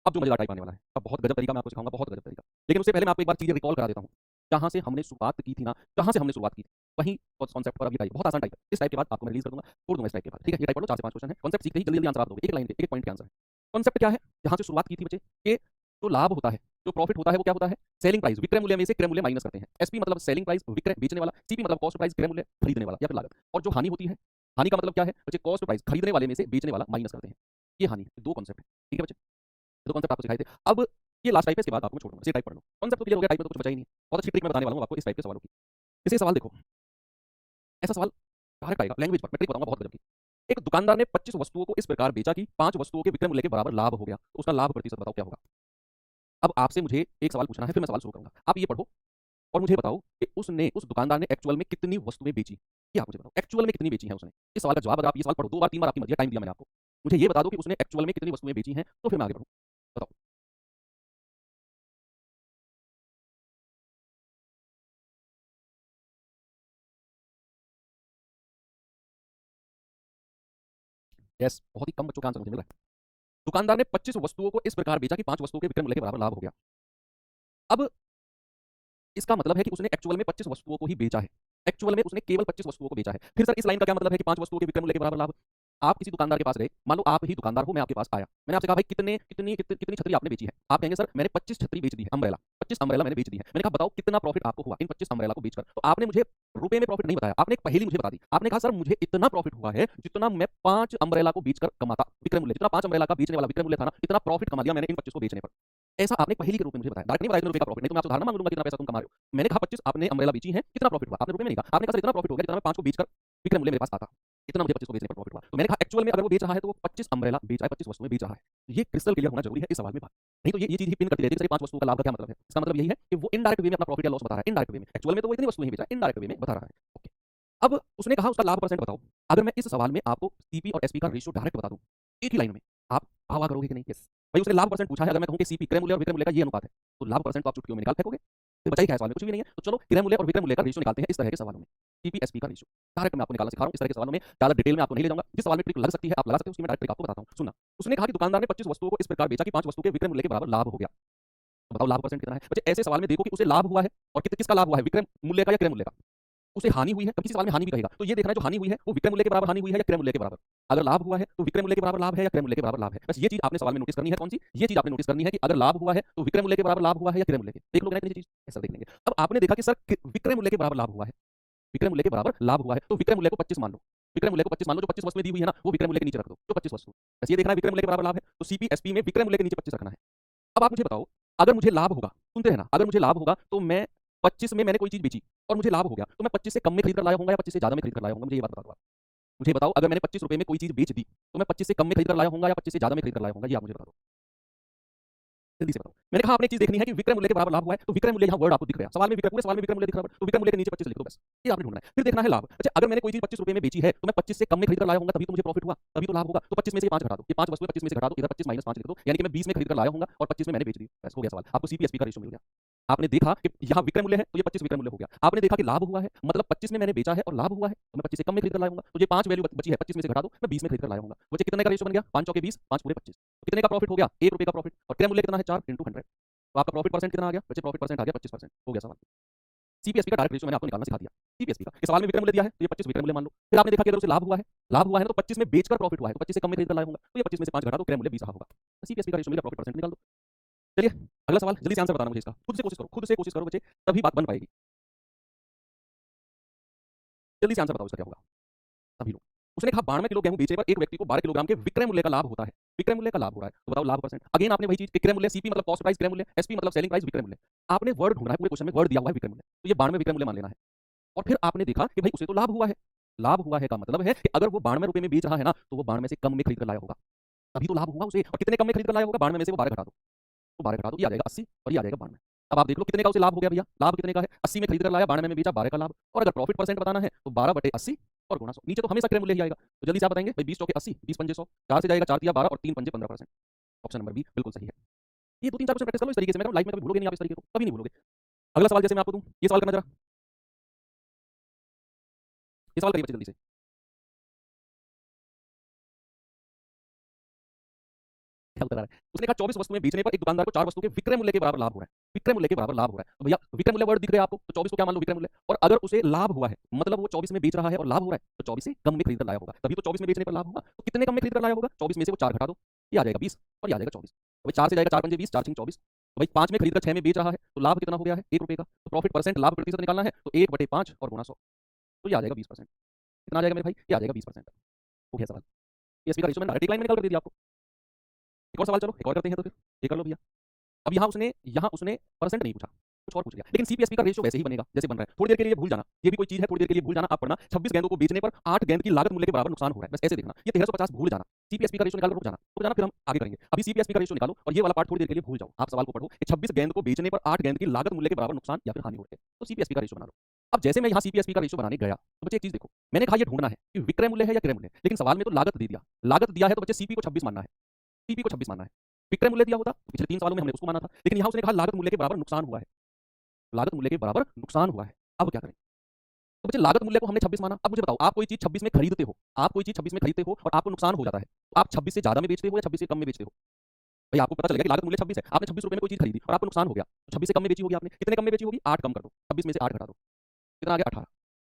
अब जो मजेदार टाइप आने वाला है, अब बहुत गजब तरीका मैं आपको सिखाऊंगा, बहुत गजब तरीका। लेकिन उससे पहले मैं आपको एक बार चीजें रिकॉल करा देता हूँ, जहां से हमने शुरुआत की थी ना, जहां से हमने शुरुआत की थी वहीं कॉन्सेप्ट पर। अब ये टाइप बहुत आसान टाइप है, इस टाइप के बाद आपको मैं रिलीज कर दूंगा, छोड़ दूंगा इस टाइप के बाद। ठीक है, ये टाइप पढ़ लो, 4 से 5 क्वेश्चन है, कॉन्सेप्ट सीखते ही जल्दी जल्दी आंसर आप दोगे, एक लाइन के एक पॉइंट के आंसर है। कॉन्सेप्ट क्या है? जहां से शुरुआत की थी बच्चे, कि जो लाभ होता है, जो प्रॉफिट होता है, वो क्या होता है? सेलिंग प्राइस, विक्रय मूल्य में से क्रय मूल्य माइनस करते हैं। एसपी मतलब सेलिंग प्राइस, विक्रय बेचने वाला, सीपी मतलब कॉस्ट प्राइस, क्रय मूल्य खरीदने वाला या फिर लागत। और जो हानि होती है, हानि का मतलब क्या है बच्चे? कॉस्ट प्राइस, खरीदने वाले में से बेचने वाला माइनस करते हैं, ये हानि है। दो कॉन्सेप्ट है, ठीक है बच्चे, दो कॉन्सेप्ट आपको सिखाए थे। अब ये लास्ट टाइप है, इसके बाद आपको मैं छोड़ दूंगा, इसे टाइप पढ़ लो। कॉन्सेप्ट तो क्लियर हो गया, टाइप में तो कुछ बचा ही नहीं। बहुत अच्छी ट्रिक मैं बताने वाला हूं आपको इस टाइप के सवालों की। इसे सवाल देखो, ऐसा सवाल डायरेक्ट आएगा लैंग्वेज पर, मैं ट्रिक बताऊंगा बहुत गजब की। एक दुकानदार ने 25 वस्तुओं को इस प्रकार बेचा कि 5 वस्तुओं के विक्रय मूल्य के बराबर लाभ हो गया, तो उसका लाभ प्रतिशत बताओ क्या होगा? अब आपसे मुझे एक सवाल पूछना है, फिर मैं सवाल शुरू करूंगा। आप ये पढ़ो और मुझे बताओ कि उसने, उस दुकानदार ने एक्चुअल में कितनी वस्तुएं बेची, ये आप मुझे बताओ, एक्चुअल में कितनी बेची है उसने। इस सवाल का जवाब, अगर आप ये सवाल पढ़ो 2 बार 3 बार, आपकी मर्जी, टाइम दिया मैंने आपको, मुझे ये बता दो कि उसने एक्चुअल में कितनी वस्तुएं बेची हैं, तो फिर मैं आगे बढ़ूं, बताओ। यस, बहुत ही कम बच्चों का आंसर मुझे मिल रहा है। दुकानदार ने 25 वस्तुओं को इस प्रकार बेचा कि 5 वस्तुओं के विक्रय मूल्य के बराबर लाभ हो गया। अब इसका मतलब है कि उसने एक्चुअल में 25 वस्तुओं को ही बेचा है, एक्चुअल में उसने केवल 25 वस्तुओं को बेचा है। फिर सर इस लाइन का क्या मतलब है कि 5 वस्तुओं के विक्रय मूल्य के बराबर लाभ? आप किसी दुकानदार के पास गए, मान लो आप ही दुकानदार हो, मैं आपके पास आया, मैंने आपसे कहा भाई कितनी छतरी आपने बेची है? आप कहेंगे सर मैंने 25 छतरी बेच दी है, अम्ब्रेला 25 अम्ब्रेला मैंने बेच दी है। मैंने कहा बताओ कितना प्रॉफिट आपको हुआ इन 25 अम्ब्रेला को बेचकर? तो आपने मुझे रुपए में प्रॉफिट नहीं बताया, आपने एक पहेली मुझे बता दी। आपने कहा सर मुझे इतना प्रॉफिट हुआ है जितना मैं 5 अम्ब्रेला को बेचकर कमाता, विक्रय मूल्य जितना 5 अम्ब्रेला का बेचने वाला विक्रय मूल्य था ना, इतना प्रॉफिट कमा लिया मैंने इन 25 को बेचने पर। ऐसा आपने पहेली के रूप में मुझे बताया, डायरेक्ट नहीं बताया इतने रुपए का प्रॉफिट, नहीं तो मैं आपसे उदाहरण मांग लूंगा कितना पैसा तुम कमा रहे हो। मैंने कहा 25 आपने अम्ब्रेला बेची है, कितना प्रॉफिट हुआ? आपने रुपए में नहीं कहा, आपने कहा सर इतना प्रॉफिट हो गया जितना मैं 5 को बेचकर विक्रय मूल्य मेरे पास आता, इतना मुझे 25 को बेचने पर प्रॉफिट हुआ। तो मैंने कहा एक्चुअल में अगर वो बेच रहा है तो वो 25 अम्ब्रेला बेच रहा है, 25 वस्तुएं बेच रहा है। ये क्रिस्टल क्लियर होना जरूरी है इस सवाल में बात, नहीं तो ये चीज ही पिन करती रहती है कि 5 वस्तुओं का लाभ का क्या मतलब है। इसका मतलब यही है कि वो इनडायरेक्ट वे में अपना प्रॉफिट या लॉस बता रहा है, इनडायरेक्ट वे में। एक्चुअल में तो वो इतनी वस्तुएं ही बेचा है, इनडायरेक्ट वे में बता रहा है। ओके, अब उसने कहा उसका लाभ परसेंट बताओ। अगर मैं इस सवाल में आपको सीपी और एसपी का रेशियो डायरेक्ट बता दूं एक ही लाइन में, आप आवा करोगे कि नहीं? यस भाई, उसने लाभ परसेंट पूछा है, अगर मैं कहूं कि सीपी क्रय मूल्य और विक्रय मूल्य का ये अनुपात है, तो लाभ परसेंट तो आप चुटकियों में निकाल फेंकोगे। फिर बचा ही क्या है सवाल में? कुछ भी नहीं है। तो चलो क्रय मूल्य और विक्रय मूल्य का रेशियो निकालते हैं इस तरह के सवालों में। सीपीएसपी का रेशियो डायरेक्ट मैं आपको निकालना सिखा रहा हूँ। इस तरह के सवालों में ज़्यादा डिटेल में आपको नहीं ले जाऊंगा। जिस सवाल में ट्रिक लग सकती है आप लगा सकते हो, उसकी मैं डायरेक्ट ट्रिक आपको बताता हूँ। सुनना, उसने कहा कि दुकानदार ने 25 वस्तुओं को इस प्रकार बेचा कि 5 वस्तु के विक्रय मूल्य के बराबर लाभ हो गया। तो बताओ लाभ परसेंट कितना है? बच्चे ऐसे सवाल में देखो कि उसे लाभ हुआ है और किसका लाभ हुआ है, विक्रय मूल्य का या क्रय मूल्य का। उसे हानि हुई है, कभी किसी सवाल में हानि भी कहेगा, तो ये देखना है जो हानि हुई है वो विक्रय मूल्य के बराबर हानि हुई है या क्रय मूल्य के बराबर। अगर लाभ हुआ है तो विक्रय मूल्य के बराबर लाभ है या क्रय मूल्य के बराबर लाभ है। बस ये चीज आपने सवाल में नोटिस करनी है। कौन सी? ये चीज आपने नोटिस करनी है कि अगर लाभ हुआ है तो विक्रय मूल्य के बराबर लाभ हुआ है या क्रय मूल्य के। देख लोगे ना इतनी चीज, ऐसा देख लेंगे। अब आपने देखा कि सर विक्रय मूल्य के बराबर लाभ हुआ है, विक्रय मूल्य के बराबर लाभ हुआ है, तो विक्रय मूल्य को 25 मान लो। विक्रय मूल्य को 25 मान लो, जो 25 वस्तुएं दी हुई है ना वो विक्रय मूल्य के नीचे रख दो, जो 25 वस्तु। बस ये देखना है विक्रय मूल्य के बराबर लाभ है, तो सीपीएसपी में विक्रय मूल्य के नीचे 25 रखना है। अब आप मुझे बताओ, अगर मुझे लाभ होगा, सुनते रहना, अगर मुझे लाभ होगा तो मैं 25 में मैंने कोई चीज बेची और मुझे लाभ हो गया, तो मैं 25 से कम में खरीद कर लाया होऊंगा या 25 से ज्यादा में खरीद कर लाया होऊंगा? मुझे ये बात बता दो आप। मुझे बताओ, अगर मैंने 25 रुपए में कोई चीज बेच दी तो मैं 25 से कम में खरीद कर लाया होऊंगा या 25 से ज्यादा में खरीद कर लाया होऊंगा? ये आप मुझे बता दो, जल्दी से बताओ। मैंने कहा आपने एक चीज देखनी है कि विक्रय मूल्य के बराबर लाभ हुआ है, तो विक्रय मूल्य यहाँ वर्ड आपको दिख गया सवाल में, विक्रय पूरे सवाल में विक्रय मूल्य दिख रहा है, तो विक्रय मूल्य के नीचे 25 लिख दो बस। ये आपने ढूंढना है। फिर देखना है लाभ। अच्छा, अगर मैंने कोई चीज 25 रुपए में बेची है तो मैं 25 से कम में खरीद कर लाया होऊंगा, तभी तो मुझे प्रॉफिट हुआ, तभी तो लाभ होगा। तो 25 में से 5 घटा दो, ये 5 वस्तुएं 25 में से घटा दो, इधर 25 माइनस 5 लिख दो, यानी कि मैं 20 में खरीद कर लाया होऊंगा और 25 में मैंने बेच दी। बस हो गया सवाल, आपको सीपीएसपी का रेशियो मिल गया। आपने देखा कि यहाँ विक्रय मूल्य है तो ये 25 विक्रय मूल्य हो गया। आपने देखा कि लाभ हुआ है, मतलब 25 में मैंने बेचा है और लाभ हुआ है, तो मैं 25 से कम में खरीद कर लाया होऊंगा, तो ये 5 वैल्यू बची है, 25 में से घटा दो, मैं 20 में खरीद कर लाया होऊंगा। मुझे कितने का रेशियो बन गया? 5 चौके 20, 5 पूरे 25। कितने का प्रॉफिट हो गया? 1 रुपए का प्रॉफिट। और क्रय मूल्य कितना है? 4 × 100। तो आपका प्रॉफिट परसेंट कितना आ गया? बच्चे प्रॉफिट परसेंट आ गया 25%। हो गया सवाल। सीपीएसपी का डायरेक्ट रेशियो मैंने आपको निकालना सिखा दिया। सीपीएसपी का इस सवाल में विक्रय मूल्य दिया है तो ये 25 विक्रय मूल्य मान लो। फिर आपने देखा कि अगर उसे लाभ हुआ है, लाभ हुआ है ना, तो 25 में बेचकर प्रॉफिट हुआ है, तो 25 से कम में खरीद कर लाया होगा, तो ये 25 में से 5 घटा दो, क्रय मूल्य 20 रहा होगा। तो सीपीएसपी का रेशियो मिल गया, प्रॉफिट परसेंट निकाल दो। चलिए अगला सवाल, जल्दी से आंसर बताना मुझे इसका। खुद से कोशिश करो, खुद से कोशिश करो बच्चे, तभी बात बन पाएगी। जल्दी से आंसर बताओ इसका क्या होगा सभी लोग। उसने कहा 92 किलो गेहूं बेचने पर एक व्यक्ति को 12 किलोग्राम के विक्रय मूल्य का लाभ होता है। विक्रय मूल्य का लाभ हो रहा है, तो बताओ लाभ परसेंट। अगेन आपने वही चीज, विक्रय मूल्य, सीपी मतलब कॉस्ट प्राइस क्रय मूल्य, एसपी मतलब सेलिंग प्राइस विक्रय मूल्य। आपने वर्ड ढूंढना है, पूरे क्वेश्चन में वर्ड दिया हुआ है विक्रय मूल्य, तो ये 92 विक्रय मूल्य मान लेना है। और फिर आपने देखा कि भाई उसे तो लाभ हुआ है। लाभ हुआ है का मतलब है कि अगर वो 92 रुपए में बेच रहा है ना, तो वो 92 से कम में खरीद कर लाया होगा, तभी तो लाभ हुआ उसे। और कितने कम में खरीद कर लाया होगा? 92 में से वो 12 घटा दो, तो 12 घटा दो, ये आ जाएगा 80 और ये आ जाएगा 92। अब आप देख लो कितने का उसे लाभ हो गया भैया। लाभ कितने का है? 80 में खरीद कर लाया, 92 में बेचा, 12 का लाभ। और अगर प्रॉफिट परसेंट बताना है तो 12/80 और गुणा 100। नीचे तो हमेशा क्रय मूल्य ही आएगा, तो जल्दी से आप बताएंगे भाई 20 चौके 80, 20 पंजे 100, 4 से जाएगा 4 तिया 12 और 3 पंजे 15%। ऑप्शन नंबर बी बिल्कुल सही है। ये 2-3 4 क्वेश्चन प्रैक्टिस कर लो इस तरीके से, मैं लाइफ में कभी भूलोगे नहीं आप इस तरीके को, कभी नहीं भूलोगे। अगला सवाल जैसे मैं आपको दूं, ये सवाल करना जरा, ये सवाल करिए बच्चे जल्दी से। क्या उत्तर आ रहा है? उसने कहा 24 वस्तुएं बेचने पर एक दुकानदार को 4 वस्तु के विक्रय मूल्य के बराबर लाभ हो रहा है। विक्रय मूल्य के बराबर लाभ हो रहा है, तो भैया विक्रय मूल्य वर्ड दिख रहा है आपको, तो 24 को क्या मान लो? विक्रय मूल्य। और अगर उसे लाभ हुआ है, मतलब वो 24 में बेच रहा है और लाभ हो रहा है, तो 24 से कम में खरीद कर लाया होगा, तभी तो 24 में बेचने पर लाभ होगा। तो कितने कम में खरीद कर लाया होगा? 24 में से वो 4 घटा दो, ये आ जाएगा 20 और ये आ जाएगा 24। भाई 4 से जाएगा 4 पंजे 20, 4 6 24। तो भाई 5 में खरीद कर 6 में बेच रहा है, तो लाभ कितना हो गया है? 1 रुपए का। तो प्रॉफिट परसेंट, लाभ प्रतिशत निकालना है, तो 1/5 और गुणा 100, तो ये आ जाएगा 20%। कितना आ जाएगा मेरे भाई? ये आ जाएगा 20%। हो गया सवाल। सीपीएसपी का रेशियो मैंने डायरेक्ट लाइन में निकाल कर दे दिया आपको। एक और सवाल, चलो एक और करते हैं तो फिर ये कर लो भैया। अब यहाँ उसने परसेंट नहीं पूछा, कुछ और पूछ लिया, लेकिन सीपीएसपी का रेशियो वैसे ही बनेगा जैसे बन रहा है। थोड़ी देर के लिए भूल जाना, ये भी कोई चीज है, थोड़ी देर के लिए भूल जाना, आप पढ़ना 26 गेंदों को बेचने पर 8 गेंद की लागत मूल्य के बराबर नुकसान हो रहा है, बस ऐसे देखना। ये 1350 भूल जाना, सीपीएसपी का रेशियो निकाल कर रुक जाना, फिर हम आगे करेंगे। अभी सीपीएसपी का रेशियो निकालो और ये वाला पार्ट थोड़ी देर के लिए भूल जाओ, आप सवाल को पढ़ो कि 26 गेंद को बेचने पर 8 गेंद की लागत मूल्य के बराबर नुकसान या फिर हानि हो रही है, तो सीपीएसपी का रेशियो बना लो। अब जैसे मैं यहाँ सीपीएसपी का रेशियो बनाने गया, तो बच्चे एक चीज देखो, मैंने कहा ये ढूंढना है कि विक्रय मूल्य है या क्रय मूल्य, लेकिन सवाल में तो लागत दे दिया, लागत दिया है तो बच्चे सीपी को 26 मानना है, सीपी को 26 मानना है। विक्रय मूल्य दिया होता तो पिछले 3 सवालों में हमने उसको माना था, लेकिन यहाँ उसने कहा लागत मूल्य के बराबर नुकसान हुआ है, लागत मूल्य के बराबर नुकसान हुआ है। अब क्या करें? तो बच्चे लागत मूल्य को हमने 26 माना। अब मुझे बताओ, आप कोई चीज 26 में खरीदते हो, आप कोई चीज 26 में खरीदते हो और आपको नुकसान हो जाता है, तो आप 26 से ज्यादा में बेचते हो या 26 से कम में बेचते हो? भाई आपको पता चलेगा कि लागत मूल्य 26 है, आपने 26 रुपए में कोई चीज खरीदी और आपको नुकसान हो गया, तो 26 से कम में बेची होगी आपने। कितने कम में बेची होगी? 8 कम कर दो, 26 में से 8 घटा दो, कितना आ गया? 18।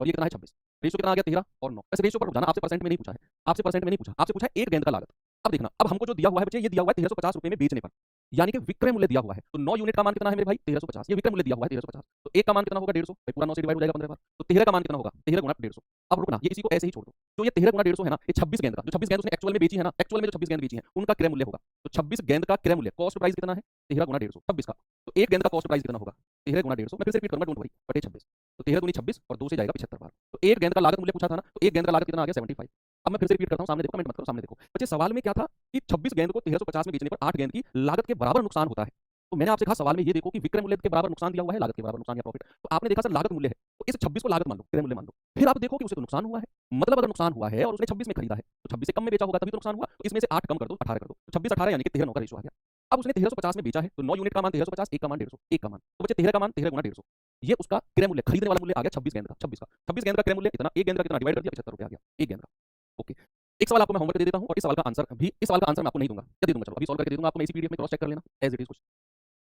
और ये कितना है? 26। रेशियो कितना आ गया? 13 और 9। वैसे रेशियो पर जाना, आपसे परसेंट में नहीं पूछा है, आपसे परसेंट में नहीं पूछा, आपसे पूछा है एक गेंद का लागत। अब देखना, अब हमको जो दिया हुआ है बच्चे, ये दिया हुआ है 1350 रुपए में बेचने पर, यानी कि विक्रय मूल्य दिया हुआ है, तो 9 यूनिट का मान कितना है मेरे भाई? 1350। ये विक्रय मूल्य दिया हुआ है 1350, तो एक का मान कितना होगा? 150। भाई पूरा 9 से डिवाइड हो जाएगा 15 बार, तो 13 का मान कितना होगा? 13 गुणा 150। अब रुकना, ये इसी को ऐसे ही छोड़ दो। जो ये 13 गुणा 150 है ना, ये 26 गेंद का, जो 26 गेंद उसने एक्चुअल में बेची है ना, एक्चुअल में जो 26 गेंद बेची है उनका क्रय मूल्य होगा। तो 26 गेंद का क्रय मूल्य, कॉस्ट प्राइस कितना है? 13 गुणा 150, 26 का। तो एक गेंद का कॉस्ट प्राइस कितना होगा? 13 गुणा 150। मैं फिर से रिपीट करूंगा, डोंट वरी, बटे 26। तो 13 दूनी 26 और 2 से जाएगा 75 बार। तो एक गेंद का लागत मूल्य पूछा था ना, तो एक गेंद का लागत कितना आ गया? 75। अब मैं फिर से रिपीट करता हूं, सामने देखो, कमेंट मत करो, सामने देखो बच्चे। सवाल में क्या था कि 26 गेंद को 1350 में बेचने पर 8 गेंद की लागत के बराबर नुकसान होता है। तो मैंने आपसे कहा सवाल में ये देखो कि विक्रय मूल्य के बराबर नुकसान दिया हुआ है, लागत के बराबर नुकसान या प्रॉफिट। तो आपने देखा सर लागत मूल्य है, तो इस 26 को लागत मान लो, क्रय मूल्य मान लो। फिर आप देखो कि उसे तो नुकसान हुआ है, मतलब अगर नुकसान हुआ है और उसने 26 में खरीदा है, तो 26 से कम में बेचा होगा, तभी तो नुकसान हुआ। तो इसमें से 8 कम कर दो, 18 कर दो, तो 26 18 यानी कि 13 9 का रेशियो आ गया। अब उसने 1350 में बेचा है, तो 9 यूनिट का मान 1350, 1 का मान 150, 1 का मान, तो बचे 13 का मान 13 गुना 150। ये उसका क्रय मूल्य, खरीदने वाला मूल्य आ गया 26 गेंद का, 26 गेंद का क्रय मूल्य इतना, 1 गेंद का कितना डिवाइड कर दिया, 75 रुपए आ गया 1 गेंद का। ओके, एक सवाल आपको मैं होमवर्क दे देता हूं और इस सवाल का आंसर मैं आपको नहीं दूंगा, क्या दे दूंगा चलो, अभी सॉल्व करके दे दूंगा आपको, मैं इसी पीडीएफ में क्रॉस चेक कर लेना एज इट इज।